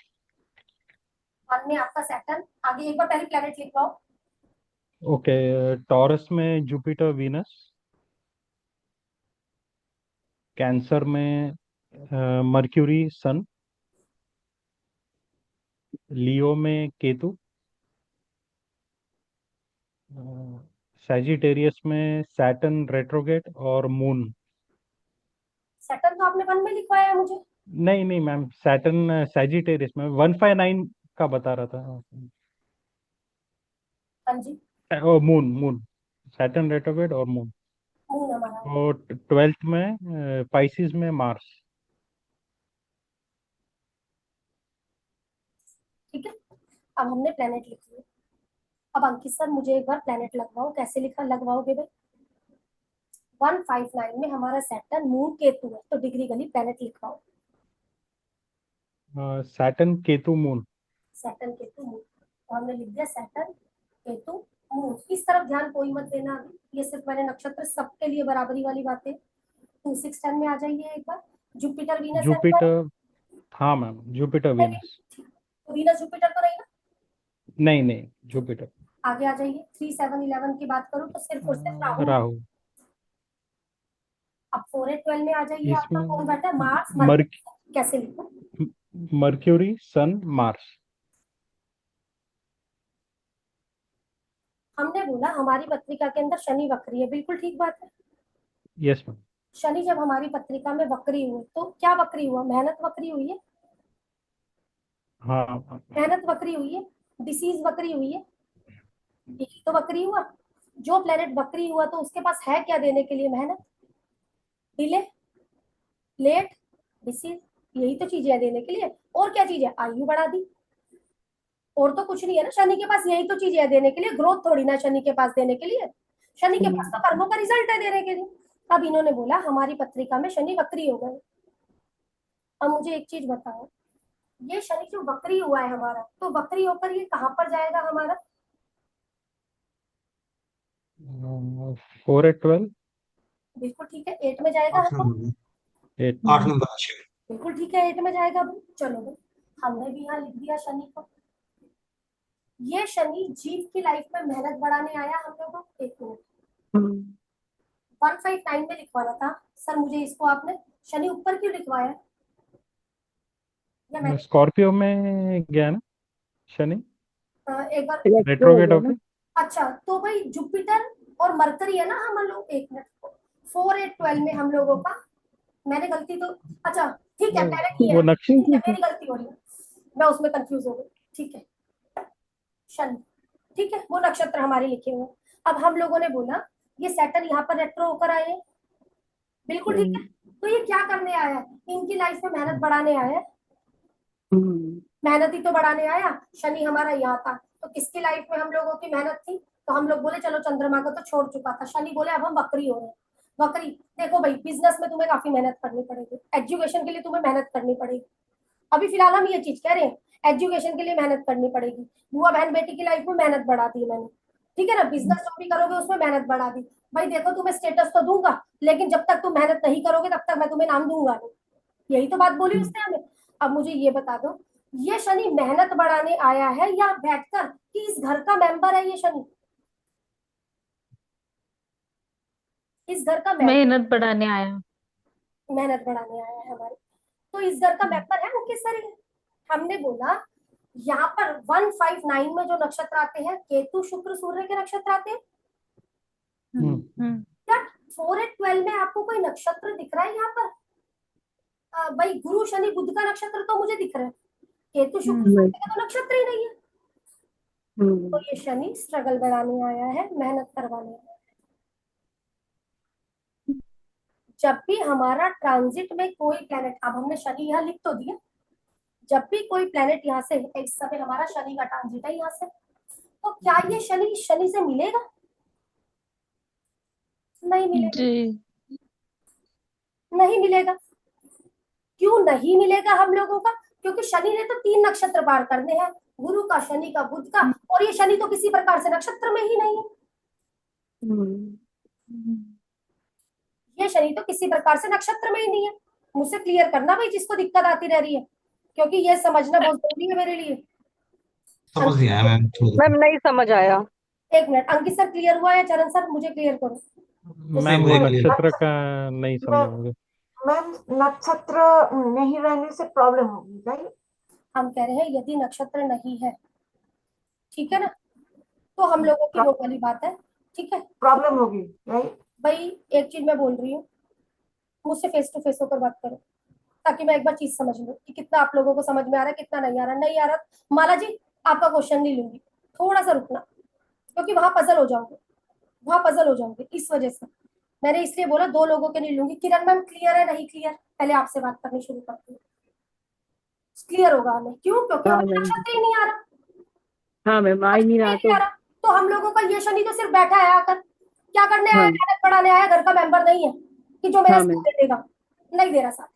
1 में आपका सैटर्न, आगे एक बार पहले प्लेनेट लिखवाओ। ओके, टॉरस में जुपिटर वीनस, कैंसर में मर्क्यूरी सन, लियो में केतु, सैजिटेरियस में सैटर्न रेट्रोगेट और मून। सैटर्न तो आपने 1 में लिखवाया है मुझे। नहीं नहीं मैम, सैटर्न सैजिटेरियस में 159 का बता रहा था। हाँ जी, मून मून, सैटर्न रेट्रोगेट और मून। मून हमारा। और 12th में पाइसिस में मार्स। ठीक है, अब हमने प्लेनेट लिख लिया। अब अंकित सर मुझे एक बार प्लेनेट लगवाओ, कैसे लिखा लगवाओगे भाई? 159 में हमारा सैटर्न, मून, केतु है, तो डिग्री गली प्लेनेट लिखवाओ। Saturn, Ketu, moon. Saturn, Ketu, moon, तो हमने लिख दिया सैटर्न, केतु, मून। इस तरफ ध्यान कोई मत देना अभी, ये सिर्फ मैंने नक्षत्र सबके लिए बराबरी वाली बातें। 2610 में आ जाइए एक बार। जुपिटर वीनस है हमारा? जुपिटर, हाँ मैम, जुपिटर वीनस। तो वीनस जुपिटर तो नहीं ना? नहीं नहीं, जुपिटर। आगे आ जाइए। 3711 की बात करूं तो सिर्फ और सिर्फ राहु। राहु। अब 4812 में आ जाइए, आपका इसमें कौन बैठा है? मार्स। कैसे लिखूं? मर्क्यूरी सन मार्स। हमने बोला हमारी पत्रिका के अंदर शनि वक्री है, बिल्कुल ठीक बात है। Yes ma'am. शनि जब हमारी पत्रिका में वक्री हुए तो क्या वक्री हुआ? मेहनत वक्री हुई है, हाँ, मेहनत वक्री हुई है, डिसीज वक्री हुई है, यही तो वक्री हुआ। जो प्लेनेट वक्री हुआ तो उसके पास है क्या देने के लिए? मेहनत, डिले, लेट, डिसीज, यही तो चीजें है देने के लिए। और क्या चीज है? आयु बढ़ा दी, और तो कुछ नहीं है ना। शनि के पास यही तो चीजें है देने के लिए, ग्रोथ थोड़ी ना शनि के पास देने के लिए। शनि के पास तो कर्मों का रिजल्ट है देने के लिए। अब इन्होंने बोला हमारी पत्रिका में शनि वक्री हो गए। अब मुझे एक चीज बताओ, ये शनि जो वक्री हुआ है हमारा, तो वक्री होकर ये कहां पर जाएगा हमारा? 4/12। बिल्कुल ठीक है, 8 में जाएगा। 8 नंबर में। 8। 8 नंबर। बिल्कुल ठीक है, 8 में जाएगा भाई। चलो भाई, हमने भी यहाँ लिख दिया शनि को। ये शनि जीव की लाइफ में मेहनत बढ़ाने आया हम लोगों को। एक मिनट, 159 में लिखवाना था सर मुझे, इसको आपने शनि ऊपर क्यों लिखवाया? या मैं स्कॉर्पियो में गया ना शनि, एक बार रेट्रोगेट होके। अच्छा, तो भाई जुपिटर और मरकरी है ना हम लोग। एक मिनट, 4 8 12 में हम लोगों का, मैंने गलती तो, अच्छा ठीक है पहले की वो है, ठीक है मेरी गलती हो रही है, मैं उसमें कंफ्यूज हो गई। ठीक है शनि, ठीक है वो नक्षत्र हमारे लिखे हुए। अब हम लोगों ने बोला ये सैटर्न यहाँ पर रेट्रो होकर आए हैं, बिल्कुल ठीक है। तो ये क्या करने आया है? इनकी लाइफ में मेहनत बढ़ाने आया है। मेहनत ही तो बढ़ाने आया। शनि हमारा यहाँ था, तो किसकी लाइफ में हम लोगों की मेहनत थी? तो हम लोग बोले चलो चंद्रमा को तो छोड़ चुका था, शनि बोले अब हम वक्री हो रहे हैं। वक्री, देखो भाई बिजनेस में तुम्हें काफी मेहनत करनी पड़ेगी, एजुकेशन के लिए तुम्हें मेहनत करनी पड़ेगी। अभी फिलहाल हम ये चीज कह रहे हैं, एजुकेशन के लिए मेहनत करनी पड़ेगी। बुआ बहन बेटी की लाइफ में मेहनत बढ़ा दी मैंने, ठीक है ना। बिजनेस जो भी करोगे उसमें मेहनत बढ़ा दी। भाई देखो तुम्हें स्टेटस तो दूंगा, लेकिन जब तक तुम मेहनत नहीं करोगे तब तक मैं तुम्हें नाम दूंगा नहीं। यही तो बात बोली उसने हमें। अब मुझे ये बता दो, ये शनि मेहनत बढ़ाने आया है या बैठकर कि इस घर का मेंबर है ये शनि? इस घर का मेंबर मेहनत बढ़ाने आया। मेहनत बढ़ाने आया है हमारे। तो इस घर का मेंबर है वो किस तरह है? हमने बोला यहाँ पर 159 में जो नक्षत्र आते हैं, केतु शुक्र सूर्य के नक्षत्र आते हैं। क्या 4 8 12 में आपको कोई नक्षत्र दिख रहा है यहाँ पर? भाई गुरु शनि बुध का नक्षत्र तो मुझे दिख रहा है, केतु शुक्र सूर्य का तो नक्षत्र ही नहीं है। तो ये शनि स्ट्रगल बढ़ाने आया है, मेहनत करवाने आया है। जब भी हमारा ट्रांजिट में कोई प्लेनेट, अब हमने शनि यहाँ लिख तो दिया, जब भी कोई प्लेनेट यहाँ से, इस समय हमारा शनि का ट्रांजिट है यहाँ से, तो क्या ये शनि शनि से मिलेगा? नहीं मिलेगा, जी। नहीं मिलेगा। क्यों नहीं मिलेगा हम लोगों का? क्योंकि शनि ने तो 3 नक्षत्र पार करने हैं, गुरु का, शनि का, बुध का, और ये शनि तो किसी प्रकार से नक्षत्र में ही नहीं है। ये शनि तो किसी प्रकार से नक्षत्र में ही नहीं है। मुझसे क्लियर करना भाई जिसको दिक्कत आती रह रही है, क्योंकि ये समझना बहुत जरूरी है मेरे लिए। समझ नहीं आया मैम। मैम नहीं समझ आया। एक मिनट, अंकित सर क्लियर हुआ है? चरण सर मुझे क्लियर करो। मैम वो मुझे clear। नक्षत्र का नहीं समझा मुझे। मैम नक्षत्र नहीं रहने से प्रॉब्लम होगी राइट? हम कह रहे हैं यदि नक्षत्र नहीं है, ठीक है ना, तो हम लोगों की वो वाली बात है, ठीक है। प्रॉब्लम होगी राइट? भाई एक चीज मैं बोल रही हूँ, मुझसे फेस टू फेस होकर बात करो, ताकि मैं एक बार चीज समझ लूँ कि कितना आप लोगों को समझ में आ रहा है, कितना नहीं आ रहा। नहीं आ रहा माला जी आपका क्वेश्चन नहीं लूंगी, थोड़ा सा रुकना, क्योंकि वहां पजल हो जाओगे, वहां पजल हो जाओगे। इस वजह से मैंने इसलिए बोला 2 लोगों के नहीं लूंगी। किरण मैम क्लियर है नहीं क्लियर? पहले आपसे बात करनी शुरू करती हूँ, क्लियर होगा हमें। क्यों? क्योंकि हमें नक्षत्र ही नहीं आ रहा। हाँ मैम, आ ही नहीं रहा नहीं आ रहा, तो हम लोगों का ये शनि तो सिर्फ बैठा है आकर, क्या करने आया? मेहनत बढ़ाने आया, घर का मेंबर नहीं है कि जो मेरा साथ दे देगा, नहीं दे रहा साथ।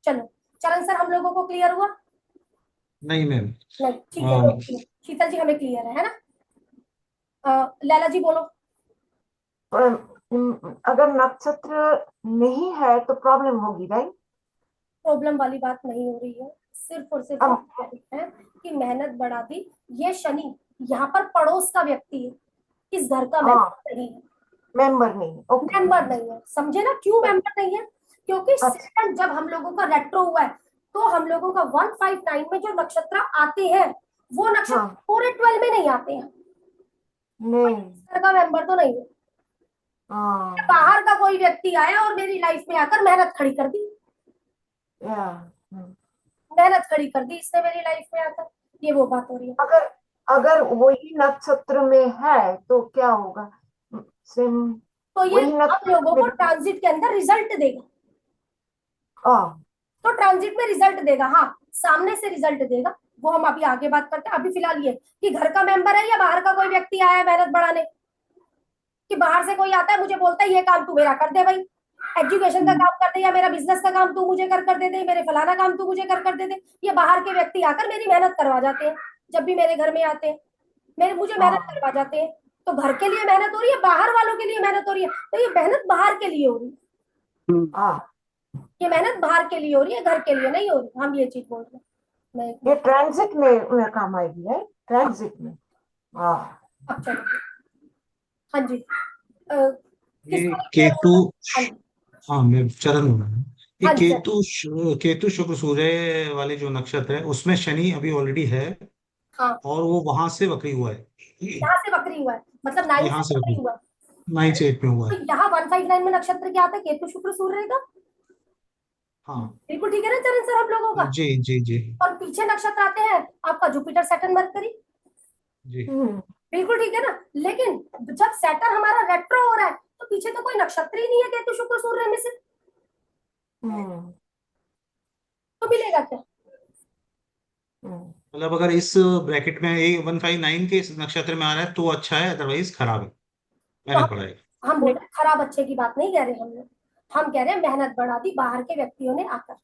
चलो चरण सर हम लोगों को क्लियर हुआ? नहीं मैम। नहीं, ठीक है। शीतल जी हमें क्लियर है ना? लैला जी बोलो। अगर नक्षत्र नहीं है तो प्रॉब्लम होगी राइट? प्रॉब्लम वाली बात नहीं हो रही है, सिर्फ और सिर्फ आप कह रहे हैं कि मेहनत बढ़ा दी। ये शनि यहाँ पर पड़ोस का व्यक्ति है, इस घर का मेंबर नहीं है। मेंबर नहीं, ओके। मेंबर नहीं है, समझे ना क्यों मेंबर नहीं है? क्योंकि सेकंड जब हम लोगों का रेट्रो हुआ है, तो हम लोगों का 159 में जो नक्षत्र आते हैं वो नक्षत्र पूरे 12 में नहीं आते हैं। नहीं, घर का मेंबर तो नहीं है। बाहर का कोई व्यक्ति आया और मेरी लाइफ में आकर मेहनत खड़ी कर दी, मेहनत खड़ी कर दी इसने मेरी लाइफ में आकर, ये वो बात हो रही है। अगर वही नक्षत्र में है तो क्या होगा? तो ये हम लोगों को ट्रांजिट के अंदर रिजल्ट देगा। तो ट्रांजिट में रिजल्ट देगा, हाँ सामने से रिजल्ट देगा, वो हम अभी आगे बात करते हैं। अभी फिलहाल ये कि घर का मेंबर है या बाहर का कोई व्यक्ति आया है मेहनत बढ़ाने, कि बाहर से कोई आता है मुझे बोलता है ये काम तू मेरा कर दे भाई, एजुकेशन का काम कर दे, या मेरा बिजनेस का काम तू मुझे कर दे दे, मेरे फलाना काम तू मुझे कर दे दे। ये बाहर के व्यक्ति आकर मेरी मेहनत करवा जाते हैं। जब भी मेरे घर में आते हैं मुझे मेहनत करवा जाते हैं। तो घर के लिए मेहनत हो रही है, बाहर वालों के लिए मेहनत हो रही है, तो ये मेहनत बाहर के लिए हो रही है। ये मेहनत बाहर के लिए हो रही है, घर के लिए नहीं हो रही। हम ये चीज बोल रहे हैं। ये ट्रांजिट में काम आएगी है, ट्रांजिट में। हाँ अब चलो, हाँ जी, ये किसको केतु, हाँ जी, हाँ मैं चरण बोल रहा हूँ। ये हाँ जी, केतु शुक्र सूर्य वाले जो नक्षत्र है उसमें शनि अभी ऑलरेडी है, हाँ, और वो वहां से वक्री हुआ है, यहाँ से वक्री हुआ है, मतलब 9 यहाँ से से वक्री वक्री, हुआ। 9 से 8 में हुआ तो है। यहाँ 159 में नक्षत्र क्या आता है? केतु शुक्र सूर्य का। हाँ बिल्कुल ठीक है ना चरण सर, हम लोगों का। जी जी जी और पीछे नक्षत्र आते हैं आपका जुपिटर, सैटर्न, मरकरी। जी। बिल्कुल ठीक है ना। लेकिन जब सैटर्न हमारा रेट्रो हो रहा है तो पीछे तो कोई नक्षत्र ही नहीं है केतु शुक्र सूर्य में से, तो मिलेगा क्या? मतलब अगर इस ब्रैकेट में ये 159 के इस नक्षत्र में आ रहा है तो अच्छा है, अदरवाइज खराब है, तो मैंने पढ़ा है। हम बोल रहे हैं, खराब अच्छे की बात नहीं कह रहे हम लोग, हम कह रहे हैं मेहनत बढ़ा दी बाहर के व्यक्तियों ने आकर।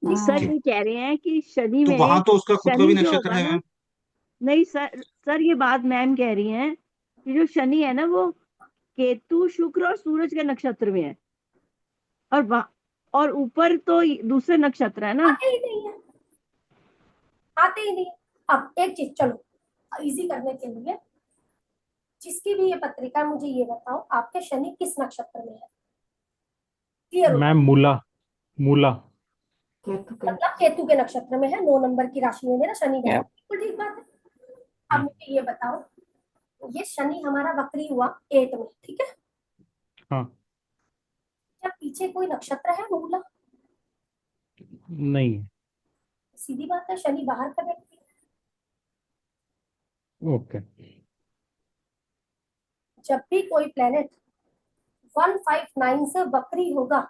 नहीं सर, जी, ये कह रहे हैं कि शनि तो वहां में, तो उसका खुद का भी शनि जो नक्षत्र होगा है ना, मैम। नहीं सर, सर ये बात मैम कह रही हैं कि जो शनि है ना वो केतु शुक्र और सूरज के नक्षत्र में है, और और ऊपर तो दूसरे नक्षत्र है ना। आते ही नहीं है, आते ही नहीं है। अब एक चीज चलो इजी करने के लिए, जिसकी भी ये पत्रिका है, मुझे ये बताओ आपके शनि किस नक्षत्र में है? क्लियर हो मैम जाए। मूला, मूला। केतु के मतलब केतु के नक्षत्र में है, 9 नंबर की राशि में मेरा शनि गया, Yep. बिल्कुल ठीक बात है। अब मुझे ये बताओ, ये शनि हमारा वक्री हुआ 8 में, ठीक है। हाँ, क्या पीछे कोई नक्षत्र है मूला? नहीं है। सीधी बात है, शनि बाहर का व्यक्ति है। ओके, जब भी कोई प्लेनेट 159 से वक्री होगा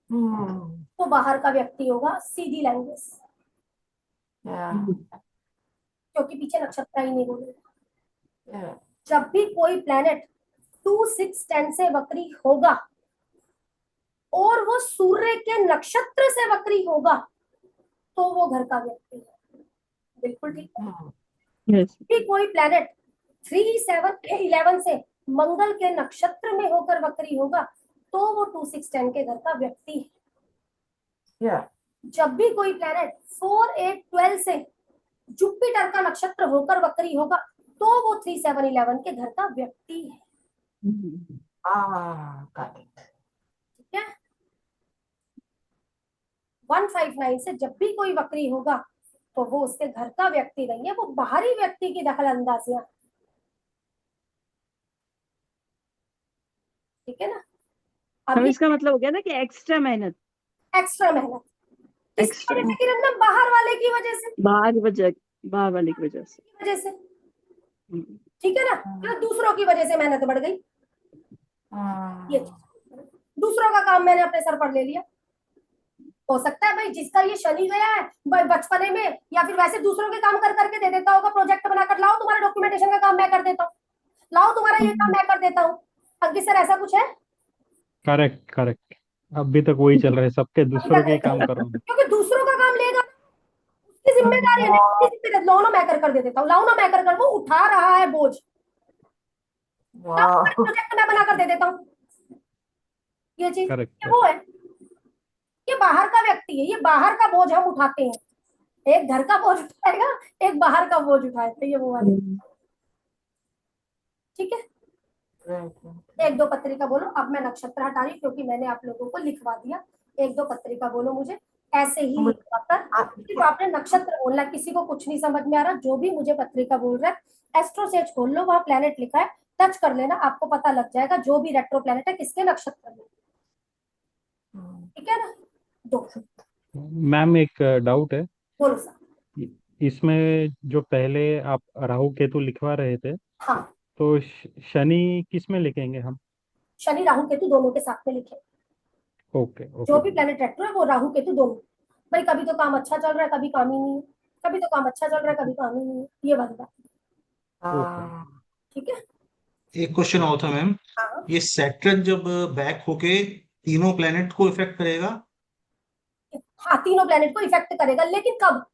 तो बाहर का व्यक्ति होगा, सीधी लैंग्वेज, क्योंकि पीछे नक्षत्र ही नहीं बोलेगा। जब भी कोई प्लेनेट 2, 6, 10 से वक्री होगा और वो सूर्य के नक्षत्र से वक्री होगा तो वो घर का व्यक्ति है, बिल्कुल ठीक है। यस। भी कोई प्लेनेट 3, 7, 11 से मंगल के नक्षत्र में होकर वक्री होगा तो वो 2, 6, 10 के घर का व्यक्ति है। जब भी कोई प्लेनेट 4, 8, 12 से जुपिटर का नक्षत्र होकर वक्री होगा तो वो 3, 7, 11 के घर का व्यक्ति है, ठीक है। 159 से जब भी कोई वक्री होगा तो वो उसके घर का व्यक्ति नहीं है, वो बाहरी व्यक्ति की दखल अंदाजियां, ठीक है ना। अब हम ये इसका मतलब हो गया ना कि एक्स्ट्रा मेहनत, एक्स्ट्रा मेहनत किसकी एक्स्ट्रा वजह से किरण मैम? बाहर वाले की वजह से, बाहर वाले की वजह से। वजह से, ठीक है ना। तो दूसरों की वजह से मेहनत बढ़ गई, ये दूसरों का काम मैंने अपने सर पर ले लिया। हो सकता है भाई जिसका ये शनि गया है बचपने में, या फिर वैसे दूसरों के काम कर करके दे देता होगा, प्रोजेक्ट बनाकर लाओ तुम्हारा डॉक्यूमेंटेशन का काम मैं कर देता हूँ, लाओ तुम्हारा ये काम मैं कर देता हूँ। अंकित सर ऐसा कुछ है? Correct correct. अभी तक वही चल रहा है, सबके दूसरों के ही काम कर रहा हूँ। क्योंकि दूसरों का काम लेगा उसकी जिम्मेदारी है, नहीं उसकी जिम्मेदारी। लाओ ना मैं कर देता हूँ, लाओ ना मैं कर वो उठा रहा है बोझ, प्रोजेक्ट मैं बनाकर दे देता हूँ। ये चीज करेक्ट। वो है, ये बाहर का व्यक्ति है, ये बाहर का बोझ हम उठाते हैं, एक घर का बोझ उठाएगा, एक बाहर का बोझ उठाएगा, ये वो वाले, ठीक है। एक दो पत्रिका बोलो। अब मैं नक्षत्र हटा रही क्योंकि मैंने आप लोगों को लिखवा दिया। एक दो पत्रिका बोलो मुझे ऐसे ही लिखवा कर, सिर्फ आपने नक्षत्र बोलना, किसी को कुछ नहीं समझ में आ रहा, जो भी मुझे पत्रिका बोल रहा है एस्ट्रोसेज खोल लो, वहां प्लेनेट लिखा है, टच कर लेना, आपको पता लग जाएगा जो भी रेट्रो प्लेनेट है किसके नक्षत्र में, ठीक है ना। दो मैम एक डाउट है, बोलो सर। इसमें जो पहले आप राहु केतु लिखवा रहे थे, हाँ, तो शनि किस में लिखेंगे हम? शनि राहु केतु दोनों के साथ में लिखे, ओके जो ओके। भी प्लेनेट रेट्रो है वो राहु केतु दोनों। भाई कभी तो काम अच्छा चल रहा है, कभी काम ही नहीं है, कभी तो काम अच्छा चल रहा है, कभी काम ही नहीं है, ये वाली बात, ओके। ठीक है। एक क्वेश्चन और था मैम, हाँ ये सैटर्न जब बैक होके तीनों प्लेनेट को इफेक्ट करेगा? हाँ, तीनों प्लेनेट को इफेक्ट करेगा, लेकिन कब?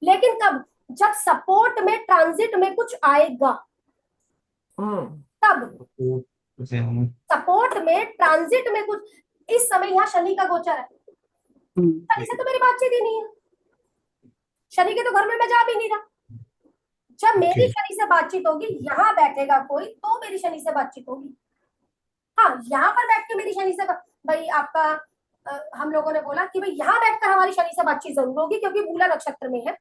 लेकिन कब? जब सपोर्ट में ट्रांजिट में कुछ आएगा तब। तो सपोर्ट में ट्रांजिट में कुछ, इस समय यहाँ शनि का गोचर है, शनि से तो मेरी बातचीत ही नहीं है, शनि के तो घर में मैं जा भी नहीं रहा, जब मेरी Okay. शनि से बातचीत होगी, यहाँ बैठेगा कोई तो मेरी शनि से बातचीत होगी। हाँ, यहाँ पर बैठ के मेरी शनि से भाई आपका हम लोगों ने बोला कि भाई यहाँ बैठकर हमारी शनि से बातचीत जरूर होगी क्योंकि मूला नक्षत्र में है।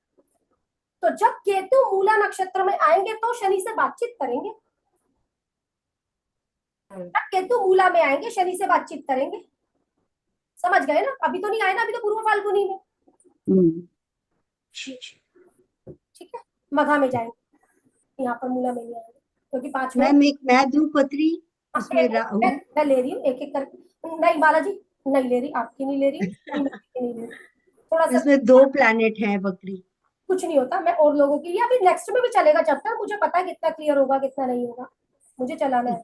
तो जब केतु मूला नक्षत्र में आएंगे तो शनि से बातचीत करेंगे, जब केतु मूला में आएंगे शनि से बातचीत करेंगे। समझ गए ना? अभी तो नहीं आए ना, अभी तो पूर्व फाल्गुनी में। ठीक है, मघा में जाएंगे, यहाँ पर मूला में नहीं आएंगे क्योंकि 5 में मैं दूं पत्री इसमें राहु। मैं ले रही हूँ एक एक करके। नहीं माला जी नहीं ले रही, आपकी नहीं ले रही, नहीं ले रही। थोड़ा सा इसमें 2 प्लैनेट हैं बकरी। कुछ नहीं होता, मैं और लोगों की, अभी नेक्स्ट में भी चलेगा चैप्टर, मुझे पता है कितना क्लियर होगा कितना नहीं होगा, मुझे चलाना है।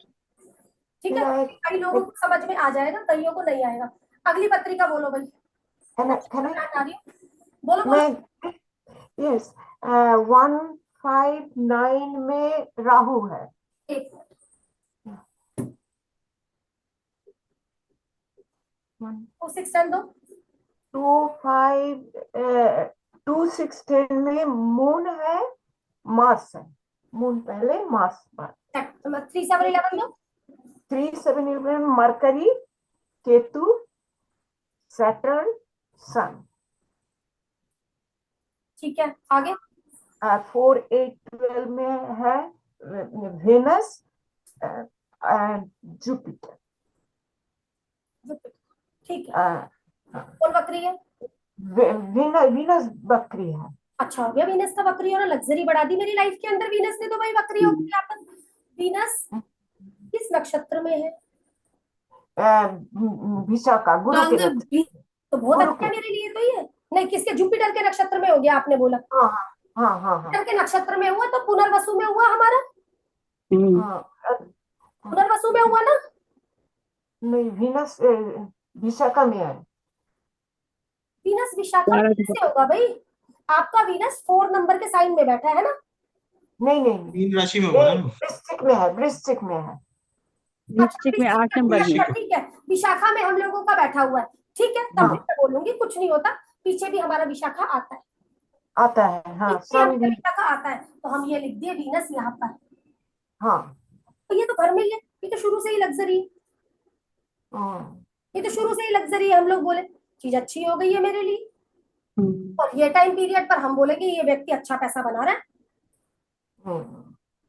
ठीक है, कई लोगों को समझ में आ जाएगा, कईयों को नहीं आएगा। अगली पत्रिका बोलो भाई। बोलो बोलो। यस 159 में राहु है। एक 2 6 दो। 2 में मून है, मार्स है। मून पहले मार्स पर। 3 7 11 दो। 3 7 11 मरकरी, केतु, सैटर्न, सन। ठीक है, आगे 4 8 12 में है वेनस एंड जुपिटर। ठीक है, कौन बकरी है? वीनस बकरी है। अच्छा हो गया, वीनस का बकरी और लग्जरी बढ़ा दी मेरी लाइफ के अंदर। वीनस ने तो भाई बकरी हो गई। यहाँ पर वीनस किस नक्षत्र में है? विशाखा, गुरु के नक्षत्र। तो बहुत अच्छा मेरे लिए तो ये नहीं, किसके? जुपिटर के नक्षत्र में हो गया आपने बोला। हाँ हाँ हाँ। जुपिटर के नक्षत्र में हुआ तो पुनर्वसु में हुआ हमारा। पुनर्वसु में हुआ ना? नहीं, वीनस विशाखा में है। वीनस विशाखा में कैसे होगा भाई? आपका वीनस 4 नंबर के साइन में बैठा है ना? नहीं, मीन राशि में होगा ना? वृश्चिक में है, वृश्चिक में है। वृश्चिक में 8 नंबर में। ठीक है, विशाखा में हम लोगों का बैठा हुआ है। ठीक है, तब भी मैं बोलूंगी कुछ नहीं होता, पीछे भी हमारा विशाखा आता है। आता है, हाँ। सन भी विशाखा आता है, तो हम ये लिख दिए वीनस यहाँ पर। हाँ, तो ये तो घर में ही है, ये तो शुरू से ही लग्जरी, ये तो शुरू से ही लग्जरी है। हम लोग बोले चीज अच्छी हो गई है मेरे लिए, और ये टाइम पीरियड पर हम बोले कि ये व्यक्ति अच्छा पैसा बना रहा है,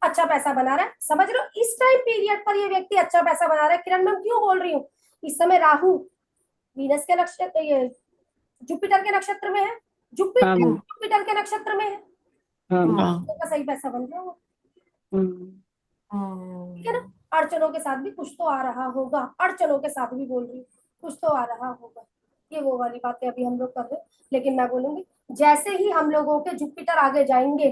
अच्छा पैसा बना रहा है। समझ रहे हो? इस टाइम पीरियड पर ये व्यक्ति अच्छा पैसा बना रहा है। किरण मैम क्यों बोल रही हूँ? इस समय राहु वीनस के नक्षत्र, ये जुपिटर के नक्षत्र में है, जुपिटर के नक्षत्र में है, तो सही पैसा बन रहा होगा। ठीक है ना? अड़चनों के साथ भी कुछ तो आ रहा होगा, अड़चनों के साथ भी बोल रही हूँ कुछ तो आ रहा होगा। ये वो वाली बातें अभी हम लोग कर रहे हैं, लेकिन मैं बोलूंगी जैसे ही हम लोगों के जुपिटर आगे जाएंगे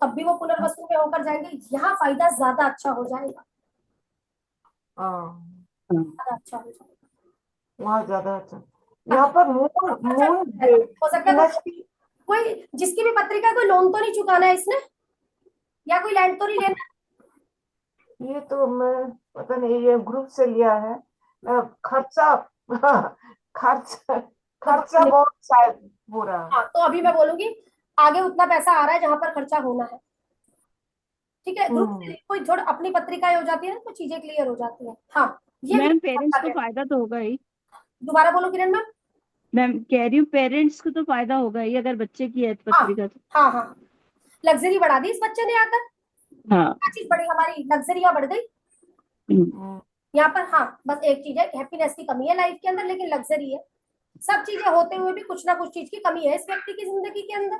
तब भी वो पुनर्वसु में होकर जाएंगे, यहाँ फायदा ज्यादा अच्छा हो जाएगा, ज्यादा अच्छा हो जाएगा, वहाँ ज्यादा अच्छा। यहाँ पर मून हो सकता है कोई जिसकी भी पत्रिका, कोई लोन तो नहीं चुकाना है इसने, या कोई लैंड तो नहीं लेना? ये तो मैं पता नहीं, ये ग्रुप से लिया है। खर्चा खर्चा बहुत शायद हो रहा है। हाँ, तो अभी मैं बोलूंगी आगे उतना पैसा आ रहा है जहां पर खर्चा होना है। ठीक है, ग्रुप से कोई थोड़ा अपनी पत्रिकाएं हो जाती है तो चीजें क्लियर हो जाती है। हाँ, ये मैम पेरेंट्स को फायदा तो होगा ही। दोबारा बोलो किरण मैम। मैम कह रही हूँ पेरेंट्स को तो फायदा होगा ही अगर बच्चे की है पत्रिका तो। हाँ हाँ, लग्जरी बढ़ा दी इस बच्चे ने आकर। हाँ, क्या चीज बढ़ी? हमारी लग्जरी बढ़ गई यहाँ पर। हाँ, बस एक चीज है, हैप्पीनेस की कमी है लाइफ के अंदर, लेकिन लग्जरी है। सब चीजें होते हुए भी कुछ ना कुछ चीज की कमी है इस व्यक्ति की जिंदगी के अंदर।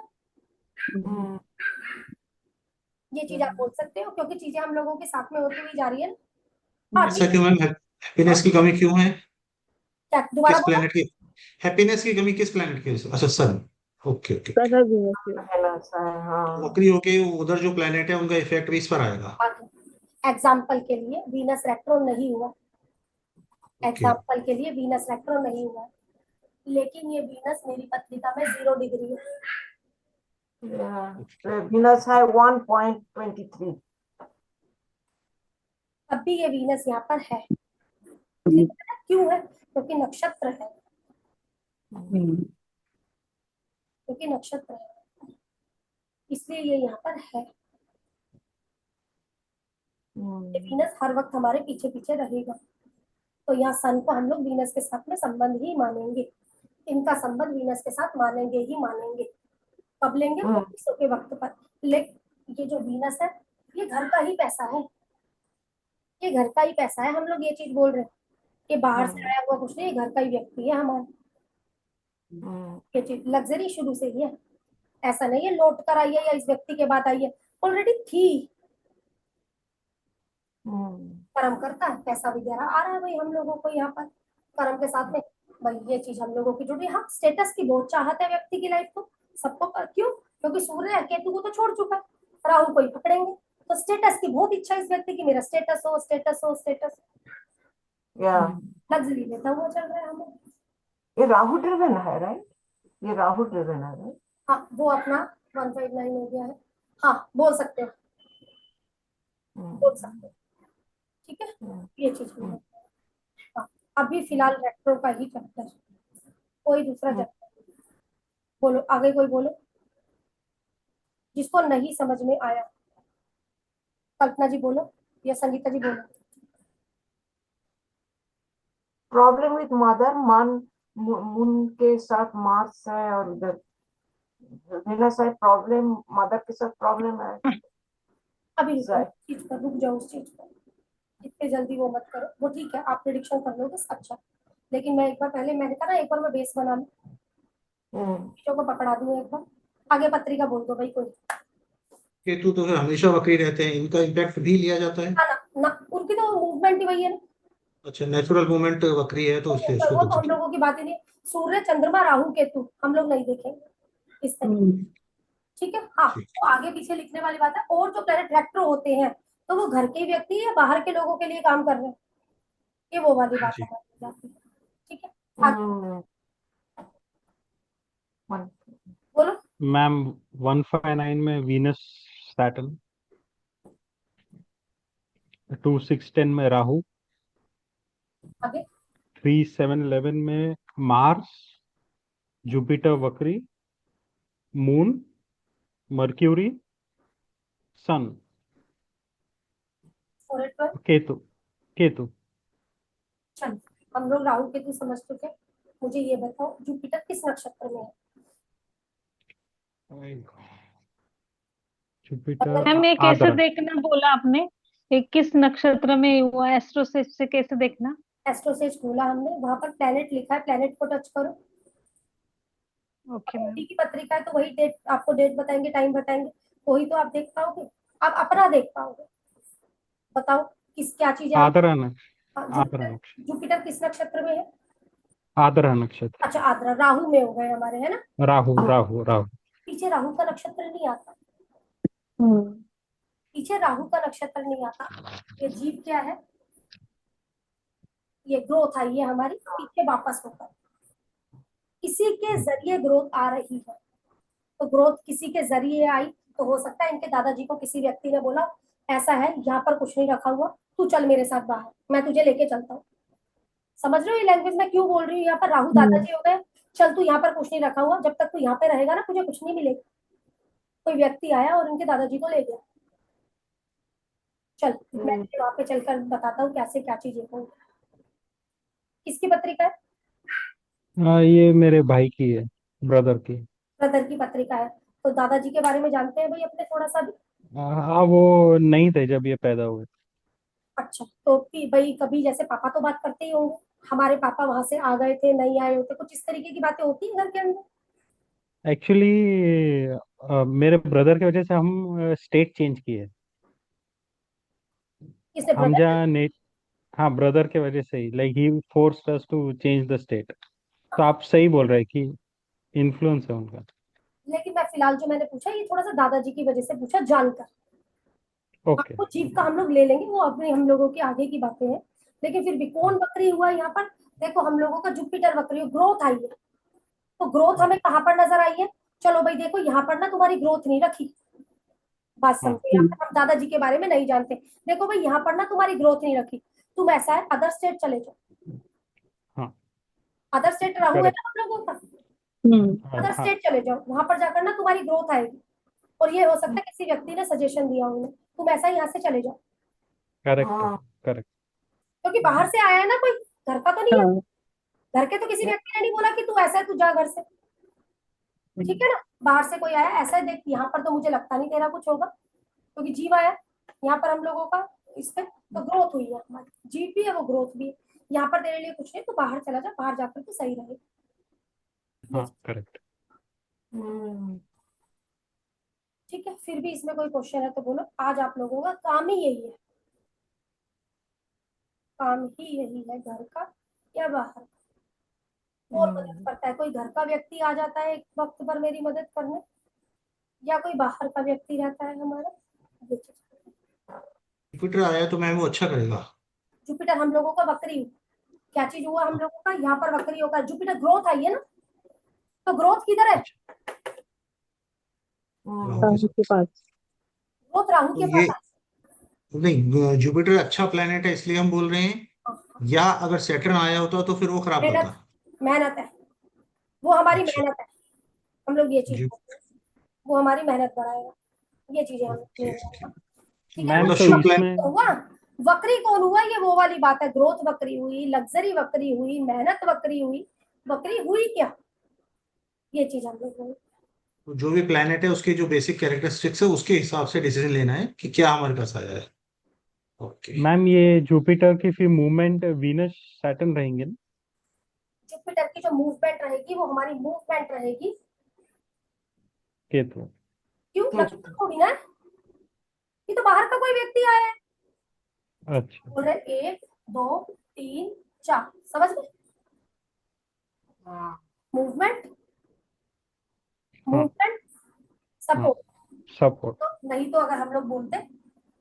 ये चीज आप बोल सकते हो, क्योंकि चीजें हम लोगों के साथ में होती हुई जा रही है ना। ऐसा क्यों मैम? हैप्पीनेस की कमी क्यों है? क्या दोबारा किस प्लेनेट की हैप्पीनेस की कमी? किस प्लेनेट की? अच्छा, सन। Okay okay. नौकरी होके उधर जो प्लेनेट है उनका इफेक्ट भी इस पर आएगा। एग्जाम्पल के लिए वीनस रेट्रो नहीं हुआ, एग्जाम्पल के लिए वीनस रेट्रो नहीं हुआ, लेकिन ये वीनस मेरी पत्रिका में 0 डिग्री है। वीनस है 1.23। अब भी ये वीनस यहाँ पर है। क्यों है? क्योंकि नक्षत्र है, क्योंकि नक्षत्र है, इसलिए ये यहाँ पर है। ये वीनस हर वक्त हमारे पीछे पीछे रहेगा। तो यहाँ सन को हम लोग वीनस के साथ में संबंध ही मानेंगे, इनका संबंध वीनस के साथ मानेंगे ही मानेंगे। कब लेंगे? 2500 के वक्त पर। लेकिन ये जो वीनस है ये घर का ही पैसा है, ये घर का ही पैसा है। हम लोग ये चीज बोल रहे हैं, ये बाहर से आया हुआ कुछ नहीं, ये घर का ही व्यक्ति है हमारा। ये चीज लग्जरी शुरू से ही है, ऐसा नहीं है लौट कर आई है या इस व्यक्ति के बाद आई है, ऑलरेडी थी। कर्म करता है, पैसा वगैरह आ रहा है भाई हम लोगों को यहाँ पर कर्म के साथ में। भाई ये चीज हम लोगों की जुड़ी। हाँ, स्टेटस की बहुत चाहत है व्यक्ति की लाइफ को, सबको। क्यों? क्योंकि सूर्य केतु को तो छोड़ चुका है, राहु को ही पकड़ेंगे। तो स्टेटस की बहुत इच्छा है इस व्यक्ति की, मेरा स्टेटस हो, स्टेटस हो, स्टेटस। लग्जरी लेता हुआ चल रहा है हमें। ये राहु ड्रिवन है, राइट? ये राहु ड्रिवन है, राइट? हाँ, वो अपना 159 हो गया है। हाँ, बोल सकते हो, बोल सकते हो, ठीक है। ये चीज है। हाँ, अभी फिलहाल रेट्रो का ही चैप्टर, कोई दूसरा चैप्टर बोलो। आगे कोई बोलो जिसको नहीं समझ में आया। कल्पना जी बोलो या संगीता जी बोलो। प्रॉब्लम विद मदर, मून के साथ मार्स है और उधर वीनस है। प्रॉब्लम मदर के साथ प्रॉब्लम है। अभी चीज पर रुक जाओ, उस चीज पर इतने जल्दी वो मत करो। वो ठीक है, आप प्रिडिक्शन कर लोगे, अच्छा। लेकिन मैं एक बार पहले, मैंने कहा ना एक बार मैं बेस बना लूं, चीजों को पकड़ा दूं एक बार। आगे पत्रिका बोल दो भाई कोई। केतु तो फिर हमेशा वक्री रहते हैं, इनका इम्पैक्ट भी लिया जाता है। ना ना, उनकी तो मूवमेंट ही वही है ना। अच्छा, नेचुरल मूवमेंट वक्री है तो इसलिए उसको वो बोल तो हम सकते लोगों की बात ही नहीं। सूर्य चंद्रमा राहु केतु हम लोग नहीं देखेंगे इस तरीके, ठीक है। हाँ, तो आगे पीछे लिखने वाली बात है। और जो प्लैनेट रेट्रो होते हैं तो वो घर के व्यक्ति या बाहर के लोगों के लिए काम कर रहे हैं, ये वो वाली बात है, ठीक है। बोलो मैम 159 में वीनस सैटर्न, 2610 में राहु, आगे। 3711 में मार्स, जुपिटर वक्री, मून, मर्क्यूरी, सन, और एक बार केतु। केतु चल, हम लोग राहु केतु समझ चुके। मुझे ये बताओ जुपिटर किस नक्षत्र में है? जुपिटर मैम ये कैसे आद्रा। देखना बोला आपने, ये किस नक्षत्र में हुआ? एस्ट्रोसेज से कैसे देखना? एस्ट्रोसेज बोला हमने, वहां पर प्लैनेट लिखा है, प्लैनेट को टच करो। Okay ma'am. मोदी की पत्रिका है तो वही डेट आपको, डेट बताएंगे, टाइम बताएंगे, वही तो आप देख पाओगे, आप अपना देख पाओगे। बताओ किस क्या चीज है आद्रा न आद्रा जुपिटर, नक्षत्र। जुपिटर किस नक्षत्र में है? आद्रा नक्षत्र। अच्छा, आद्रा, राहु में हो गए हमारे, है ना। राहु राहु राहु। पीछे राहु का नक्षत्र नहीं आता, हम्म। पीछे राहु का नक्षत्र नहीं आता। ये जीव क्या है? ये ग्रोथ आई है हमारी, पीछे वापस होकर किसी के जरिए ग्रोथ आ रही है। तो ग्रोथ किसी के जरिए आई, तो हो सकता है इनके दादाजी को किसी व्यक्ति ने बोला ऐसा है, यहाँ पर कुछ नहीं रखा हुआ, तू चल मेरे साथ बाहर, मैं तुझे लेके चलता हूँ। समझ रहे हो ये लैंग्वेज मैं क्यों बोल रही हूँ? यहाँ पर राहु दादाजी हो गए, चल तू यहाँ पर कुछ नहीं रखा हुआ, जब तक तू यहाँ पे रहेगा ना तुझे कुछ नहीं मिलेगा। कोई व्यक्ति आया और इनके दादाजी को ले गया। चल मैं वहां पे चलकर बताता हूँ कैसे क्या चीजें होंगी। किसकी पत्रिका है? ये मेरे भाई की है, ब्रदर की। ब्रदर की पत्रिका है। तो दादाजी के बारे में जानते हैं भाई अपने थोड़ा सा भी? हाँ, वो नहीं थे जब ये पैदा हुए। अच्छा, तो भाई कभी जैसे पापा तो बात करते ही होंगे, हमारे पापा वहां से आ गए थे, नहीं आए होते, कुछ इस तरीके की बातें होती है घर के अंदर। एक्चुअली मेरे ब्रदर की वजह से हम स्टेट चेंज किए। किसने? हम ब्रदर? जहाँ ने हाँ, ब्रदर के वजह से ही, like he forced us to change the state. तो आप सही बोल रहे हैं कि इन्फ्लुएंस है उनका। लेकिन मैं फिलहाल जो मैंने पूछा ये थोड़ा सा दादाजी की वजह से पूछा, जानकर। ओके। आपको जीव का हम लोग ले लेंगे, वो अपने हम लोगों की आगे की बातें हैं। लेकिन फिर भी कौन वक्री हुआ यहाँ पर? देखो हम लोगों का जुपिटर वक्री, ग्रोथ आई है। तो ग्रोथ हमें कहाँ पर नजर आई है? चलो भाई देखो यहाँ पर ना तुम्हारी ग्रोथ नहीं रखी, बात समझो। यहाँ पर हम दादाजी के बारे में नहीं जानते। देखो भाई यहाँ पर ना तुम्हारी ग्रोथ नहीं रखी, तुम ऐसा है अदर स्टेट चले जाओ। हाँ, अदर स्टेट राहु है ना हम लोगों का, अदर हाँ, स्टेट चले जाओ, वहां पर जाकर ना तुम्हारी ग्रोथ आएगी। और ये हो सकता है किसी व्यक्ति ने सजेशन दिया उन्हें, तुम ऐसा ही यहाँ से चले जाओ। करेक्ट हाँ करेक्ट क्योंकि बाहर से आया है ना, कोई घर का तो नहीं है। हाँ घर के तो किसी व्यक्ति ने नहीं बोला कि तू ऐसा है, तू जा घर से, ठीक है ना। बाहर से कोई आया, ऐसा है, देख यहाँ पर तो मुझे लगता नहीं तेरा कुछ होगा, क्योंकि जीव आया यहाँ पर हम लोगों का, इस पे तो ग्रोथ हुई है हमारी, जीव भी है वो, ग्रोथ भी है। यहाँ पर तेरे लिए कुछ नहीं, तो बाहर चला जा, बाहर जाकर तो सही रहे। हाँ करेक्ट। हम्म, ठीक है, फिर भी इसमें कोई क्वेश्चन है तो बोलो। आज आप लोगों का काम ही यही है, काम ही यही है, घर का या बाहर का। और मदद करता है, कोई घर का व्यक्ति आ जाता है एक वक्त पर मेरी मदद करने, या कोई बाहर का व्यक्ति रहता है हमारा, ये चीज। जुपिटर आया तो मैम वो अच्छा करेगा। जुपिटर हम लोगों का वक्री, क्या चीज हुआ हम लोगों का, यहाँ पर वक्री होगा। जुपिटर ग्रोथ आई है ना, तो ग्रोथ किधर है, हम्म, राहु के पास। ग्रोथ राहु तो के ये पास नहीं, जुपिटर अच्छा प्लेनेट है इसलिए हम बोल रहे हैं, है। या अगर सैटर्न आया होता तो फिर वो खराब मेहनत, करता। मेहनत है, वो हमारी अच्छा मेहनत है, हम लोग ये चीज जी, बोलते हैं। वो हमारी मेहनत बढ़ाएगा, ये चीजें हम ओके नहीं ओके। ठीक है। मैम मतलब तो शुभ प्लान। इसमें हुआ वक्री कौन हुआ, ये वो वाली बात है, ग्रोथ वक्री हुई, लग्जरी वक्री हुई, मेहनत वक्री हुई, वक्री हुई क्या, ये चीज हम लोग जो भी प्लेनेट है उसके जो बेसिक कैरेक्टरिस्टिक्स है उसके हिसाब से डिसीजन लेना है कि क्या हमारे पास आया है। ओके। मैम ये जुपिटर की फिर मूवमेंट वीनस सैटर्न रहेंगे ना? जुपिटर की जो मूवमेंट रहेगी वो हमारी मूवमेंट रहेगी। केतु। क्यों, क्या नक्षत्र थोड़ी ना है, ये तो बाहर का कोई व्यक्ति आया है। अच्छा बोल रहे 1 2 3 4, समझ गए, हाँ, मूवमेंट, हाँ मूवमेंट, हाँ सपोर्ट। सपोर्ट। तो नहीं तो अगर हम लोग बोलते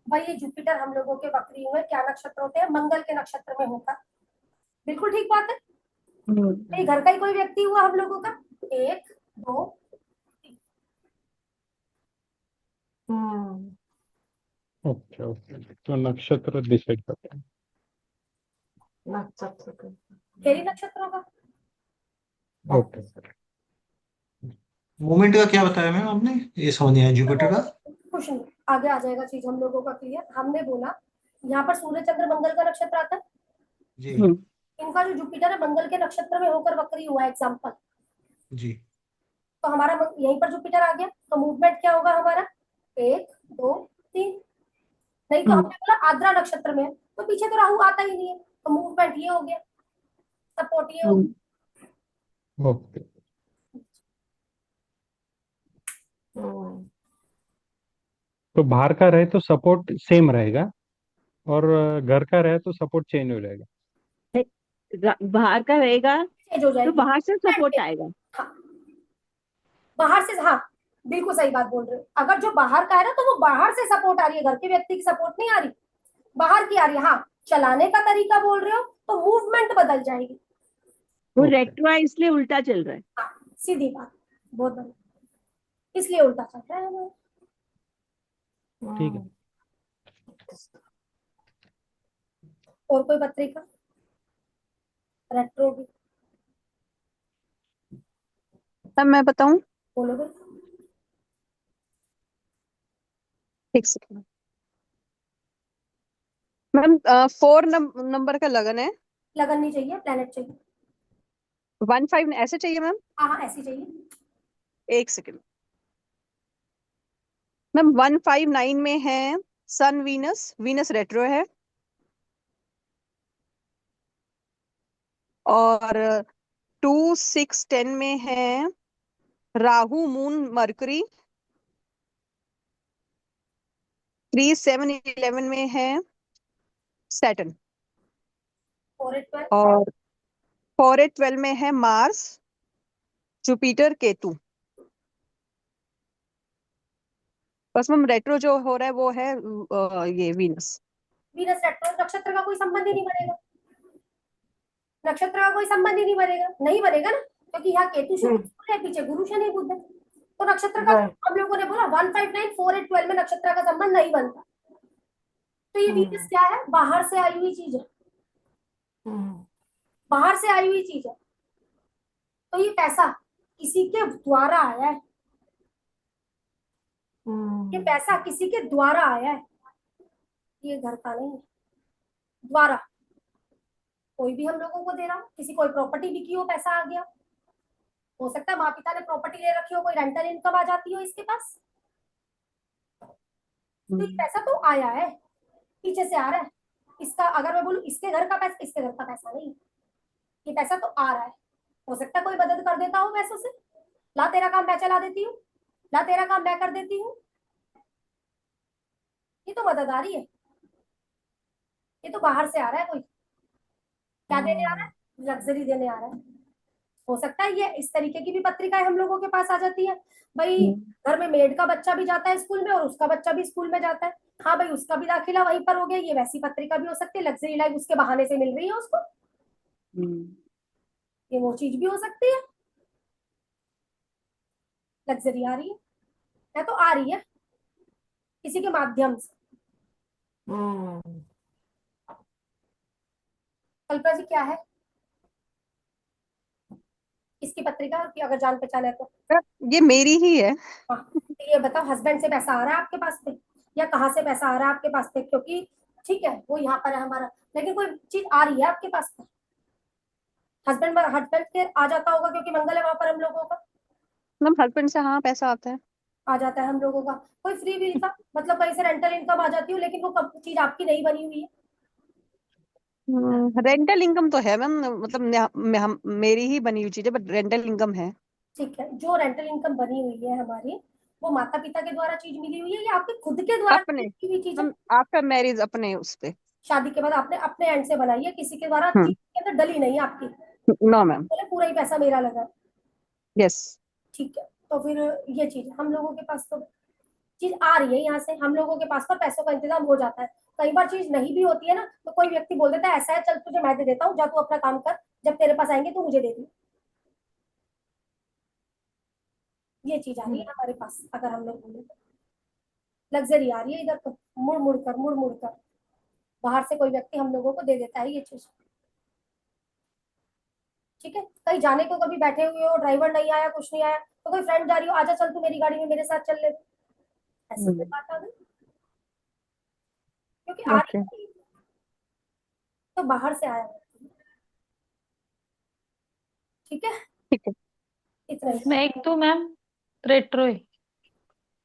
भाई ये जुपिटर हम लोगों के वक्री हुए, क्या नक्षत्र होते हैं, मंगल के नक्षत्र में होता, बिल्कुल ठीक बात है। ये घर का ही कोई व्यक्ति हुआ हम लोगों का, 1 2 3। हम्म, ओके ओके तो नक्षत्र डिसाइड करते हैं। नक्षत्र के खेरी नक्षत्रों का ओके मूवमेंट का क्या बताया मैम आपने, ये समझ नहीं आया जुपिटर का। कुछ नहीं, आगे आ जाएगा चीज हम लोगों का क्लियर। हमने बोला यहाँ पर सूर्य चंद्र मंगल का नक्षत्र आता है, जी इनका जो जुपिटर है मंगल के नक्षत्र में होकर वक्री हुआ, एग्जाम्पल, जी। तो हमारा यहीं पर जुपिटर आ गया, तो मूवमेंट क्या होगा हमारा, 1 2 3। नहीं तो हमने बोला आद्रा नक्षत्र में है, तो पीछे तो राहु आता ही नहीं है, तो मूवमेंट ये हो गया, सपोर्ट ये हो गया। ओके। हम्म, तो बाहर का रहे तो सपोर्ट सेम रहेगा और घर का रहे तो सपोर्ट चेंज हो जाएगा। बाहर का रहेगा चेंज हो तो जाएगी, बाहर से सपोर्ट आएगा। हाँ, बाहर से, हाँ बिल्कुल सही बात बोल रहे हो। अगर जो बाहर का है ना तो वो बाहर से सपोर्ट आ रही है, घर के व्यक्ति की सपोर्ट नहीं आ रही, बाहर की आ रही है। हाँ, चलाने का तरीका बोल रहे हो तो मूवमेंट बदल जाएगी। वो ओके रेट्रो है इसलिए उल्टा चल रहा है। हाँ, सीधी बात, बहुत बढ़िया, इसलिए उल्टा चल रहा है हमारा। ठीक है। और कोई पत्रिका रेट्रो भी तब मैं बताऊं, बोलो भाई। एक सेकंड मैम। 4 नंबर का लगन है, लगन नहीं चाहिए, प्लेनेट चाहिए। 15 ऐसे चाहिए मैम। हाँ हाँ ऐसी चाहिए। एक सेकंड मैम। 159 में है सन वीनस, वीनस रेट्रो है, और 2610 में है राहु मून मरकरी, 3711 में है सैटर्न, 4 8 12 और 4812 में है मार्स जुपिटर केतु। बस मैम रेट्रो जो हो रहा है वो है ये वीनस। वीनस रेट्रो, नक्षत्र का कोई संबंध ही नहीं बनेगा, नक्षत्र का कोई संबंध ही नहीं बनेगा, नहीं बनेगा ना, क्योंकि यहाँ केतु शुक्र है, पीछे गुरु शनि बुध है, तो नक्षत्र का हम लोगों ने बोला 159 4 8 12 में नक्षत्र का संबंध नहीं बनता। तो ये वीनस क्या है, बाहर से आई हुई चीज है, बाहर से आई हुई चीज है। तो ये पैसा किसी के द्वारा आया है, ये पैसा किसी के द्वारा आया है, ये घर का नहीं है। द्वारा कोई भी हम लोगों को दे रहा हो, किसी कोई प्रॉपर्टी बिकी हो, पैसा आ गया, हो सकता है माँ पिता ने प्रॉपर्टी ले रखी हो, कोई रेंटल इनकम आ जाती हो इसके पास, तो ये पैसा तो आया है, पीछे से आ रहा है। इसका अगर मैं बोलूं इसके घर का पैसा, इसके घर का पैसा नहीं, ये पैसा तो आ रहा है। हो सकता है कोई मदद कर देता हो पैसों से, ला तेरा काम मैं चला देती हूँ, ला तेरा काम मैं कर देती हूँ, ये तो मदद आ रही है, ये तो बाहर से आ रहा है। कोई क्या देने आ रहा है? लग्जरी देने आ रहा है। हो सकता है ये इस तरीके की भी पत्रिकाएं हम लोगों के पास आ जाती है, भाई घर में मेड का बच्चा भी जाता है स्कूल में और उसका बच्चा भी स्कूल में जाता है, हाँ भाई उसका भी दाखिला वहीं पर हो गया, ये वैसी पत्रिका भी हो सकती है, लग्जरी लाइफ उसके बहाने से मिल रही है उसको, ये वो चीज भी हो सकती है, लग्जरी आ रही है तो आ रही है किसी के माध्यम से। कल्पना जी क्या है इसकी पत्रिका की, अगर जान पहचान है तो? ये मेरी ही है। हाँ, तो ये बताओ हस्बैंड से पैसा आ रहा है आपके पास पे, या कहाँ से पैसा आ रहा है आपके पास पे? क्योंकि ठीक है वो यहाँ पर है हमारा, लेकिन कोई चीज आ रही है आपके पास पे, हस्बैंड हस्बैंड के आ जाता होगा क्योंकि मंगल है वहां पर हम लोगों का, मतलब हस्बैंड से हाँ पैसा आता है। आ जाता है हम लोगों का। कोई फ्री विल का मतलब कहीं से रेंटल इनकम आ जाती हो, लेकिन वो चीज आपकी नहीं बनी हुई है। रेंटल इनकम तो है मैम, मतलब मेरी ही बनी हुई चीज है, बट रेंटल इनकम है। ठीक है, जो रेंटल इनकम बनी हुई है हमारी, वो माता पिता के द्वारा चीज मिली हुई है या आपके खुद के द्वारा अपने की हुई चीज है? हम आफ्टर मैरिज अपने उस पे। शादी के बाद आपने अपने एंड से बनाई है, किसी के द्वारा चीज के अंदर डली नहीं है आपकी, नो मैम। बोले पूरा ही पैसा मेरा लगा है। यस। ठीक है, तो फिर ये चीज हम लोगों के पास तो चीज आ रही है यहाँ से, हम लोगों के पास पर पैसों का इंतजाम हो जाता है। कई बार चीज नहीं भी होती है ना, तो कोई व्यक्ति बोल देता है ऐसा है चल तुझे मैं दे देता हूँ, जा तू अपना काम कर, जब तेरे पास आएंगे तो मुझे दे दी। ये चीज आ रही है हमारे पास, अगर हम लोग बोले तो लग्जरी आ रही है इधर, तो मुड़ मुड़ कर बाहर से कोई व्यक्ति हम लोगों को दे देता है ये चीज। ठीक है, कहीं जाने को कभी बैठे हुए हो, ड्राइवर नहीं आया, कुछ नहीं आया, तो कोई फ्रेंड जा रही हो, आजा चल तू मेरी गाड़ी में मेरे साथ चल ले, ऐसी कोई बात आ गई, क्योंकि आ रही है तो बाहर से आया। ठीक है, ठीक है। इतना ही। मैं एक तो मैम रेट्रो है।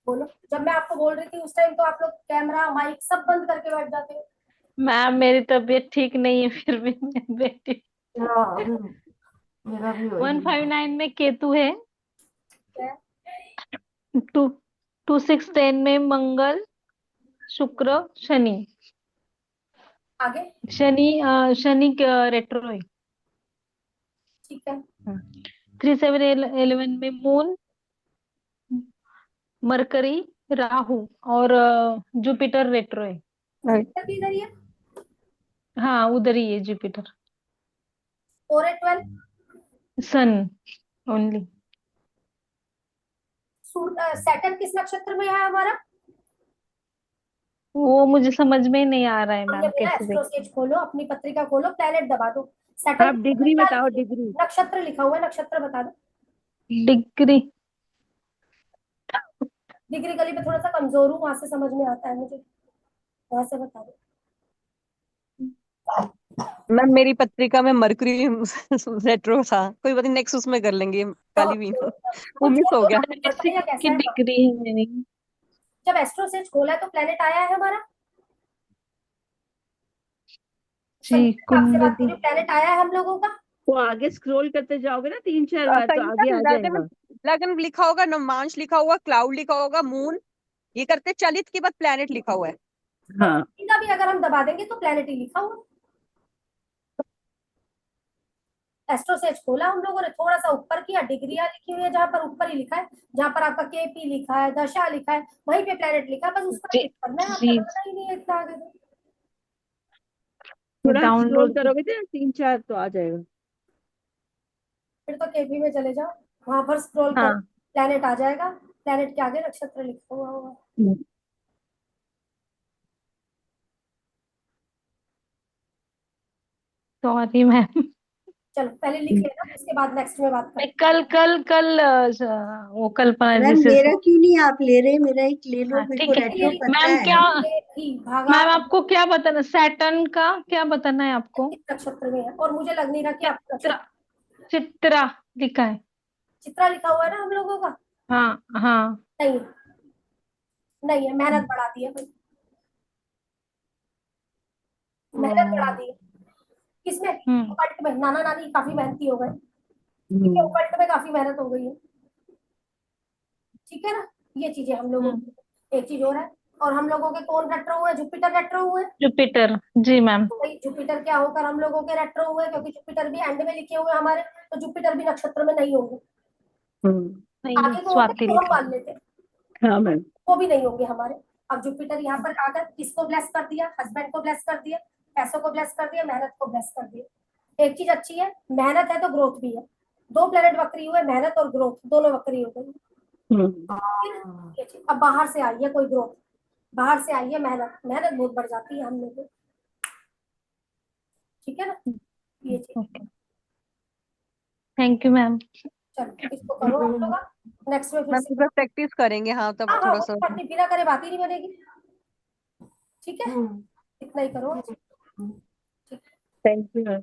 बोलो, जब मैं आपको बोल रही थी उस टाइम तो आप लोग कैमरा माइक सब बंद करके बैठ जाते हो। मैम मेरी तबीयत ठीक नहीं है फिर भी मैं बैठी। मेरा भी वही है। 159 में केतु है, क्या? 2610 में मंगल शुक्र शनि। आगे? शनि रेट्रो है। ठीक है, 3711 में मून मरकरी राहु और जुपिटर रेट्रो है। जुपिटर भी इधर ही है। हाँ उधर ही है जुपिटर। 4 8 12 सन ओनली। सैटर्न किस नक्षत्र में है हमारा? वो मुझे समझ में ही नहीं आ रहा है हमने मैम, बोला कैसे एस्ट्रो देख। स्केच खोलो, अपनी पत्रिका खोलो, प्लेनेट दबा दो, सैटर्न आप डिग्री बताओ, डिग्री। नक्षत्र लिखा हुआ है, नक्षत्र बता दो। डिग्री डिग्री गली पे थोड़ा सा कमजोर हूँ, वहां से समझ में आता है मुझे, वहां से बता दो। मैम मेरी पत्रिका में मरकरी रेट्रो था, कोई बात नहीं, नेक्स्ट उसमें कर लेंगे काली भी। वो मिस हो गया। पता है या कैसा की है? डिग्री है मेरी। जब एस्ट्रो स्केच खोला है तो प्लेनेट आया है हमारा, जी आपसे बात कुंडली। करी, प्लेनेट आया है हम लोगों का। वो आगे स्क्रॉल करते जाओगे ना 3 4 बार तो कहीं आगे आ पर जाएगा। लगन लिखा होगा, नवमांश लिखा होगा, क्लाउड लिखा होगा, मून, ये करते चलित के बाद प्लेनेट लिखा हुआ है। हाँ, सीधा भी अगर हम दबा देंगे तो प्लेनेट ही लिखा हुआ। एस्ट्रो सेज खोला हम लोगों ने, थोड़ा सा ऊपर किया, डिग्रियां लिखी हुई है जहां पर ऊपर ही लिखा है, जहां पर आपका केपी लिखा है, दशा लिखा है, वहीं पे प्लेनेट लिखा है, बस उस पर जी क्लिक करना है, आपको जी करना ही नहीं है इतना आगे तो। थोड़ा स्क्रॉल डाउनलोड। करोगे तो 3 4 तो आ जाएगा। फिर तो केपी में चले जाओ, वहां पर स्क्रॉल करो, हाँ प्लेनेट आ जाएगा, प्लेनेट के आगे नक्षत्र लिखा हुआ होगा। Sorry ma'am. चलो पहले लिख लेना, उसके बाद नेक्स्ट में बात मैं करते कल कल कल वो कल्पना मैम जैसे मेरा क्यों नहीं आप ले रहे? मेरा एक ले लो, हाँ मेरे ठीक को है। रेट्रो हैं। पता मैम है। क्या, ये ही भागा मैम आपको क्या बताना, सैटर्न का क्या बताना है आपको? किस नक्षत्र में है, और मुझे लग नहीं रहा कि आपका चित्रा, नक्षत्र। चित्रा लिखा है। चित्रा लिखा हुआ है ना हम लोगों का? हाँ हाँ। नहीं, नहीं है, मेहनत बढ़ा दी है भाई, मेहनत बढ़ा दी है। किसमें? ओकल्ट में। नाना नानी काफी मेहनती हो गए, ठीक है, ओकल्ट में काफी मेहनत हो गई है, ठीक है ना। ये चीजें हम लोगों की, एक चीज और है, और हम लोगों के कौन रेट्रो हुए? जुपिटर रेट्रो हुए। जुपिटर, जी मैम। भाई जुपिटर क्या होकर हम लोगों के रेट्रो हुए, क्योंकि जुपिटर भी एंड में लिखे हुए हमारे, तो जुपिटर भी नक्षत्र में नहीं होंगे। नहीं, आगे को होते स्वाति तो हम लिखा है। मान लेते, हाँ मैम। वो भी नहीं होंगे हमारे। अब जुपिटर यहाँ पर आकर किसको ब्लेस कर दिया? हस्बैंड को ब्लेस कर दिया, पैसों को ब्लेस कर दिया, मेहनत को ब्लेस कर दिया। एक चीज अच्छी है, मेहनत है तो ग्रोथ भी है। दो प्लेनेट वक्री हुए, मेहनत और ग्रोथ दोनों वक्री हो गई। ये चीज। अब बाहर से आई है कोई ग्रोथ, बाहर से आई है मेहनत, मेहनत बहुत बढ़ जाती है हम लोगों की, ठीक है ना। ये चीज। Okay, thank you ma'am. चलो इसको करो आप लोग, नेक्स्ट में फिर मैम से। एक बार प्रैक्टिस करेंगे, हाँ तब हाँ हाँ, थोड़ा वो सा। बात नहीं, बिना करे बात ही नहीं बनेगी, ठीक है, इतना ही करो। हम्म। ठीक है। Thank you ma'am.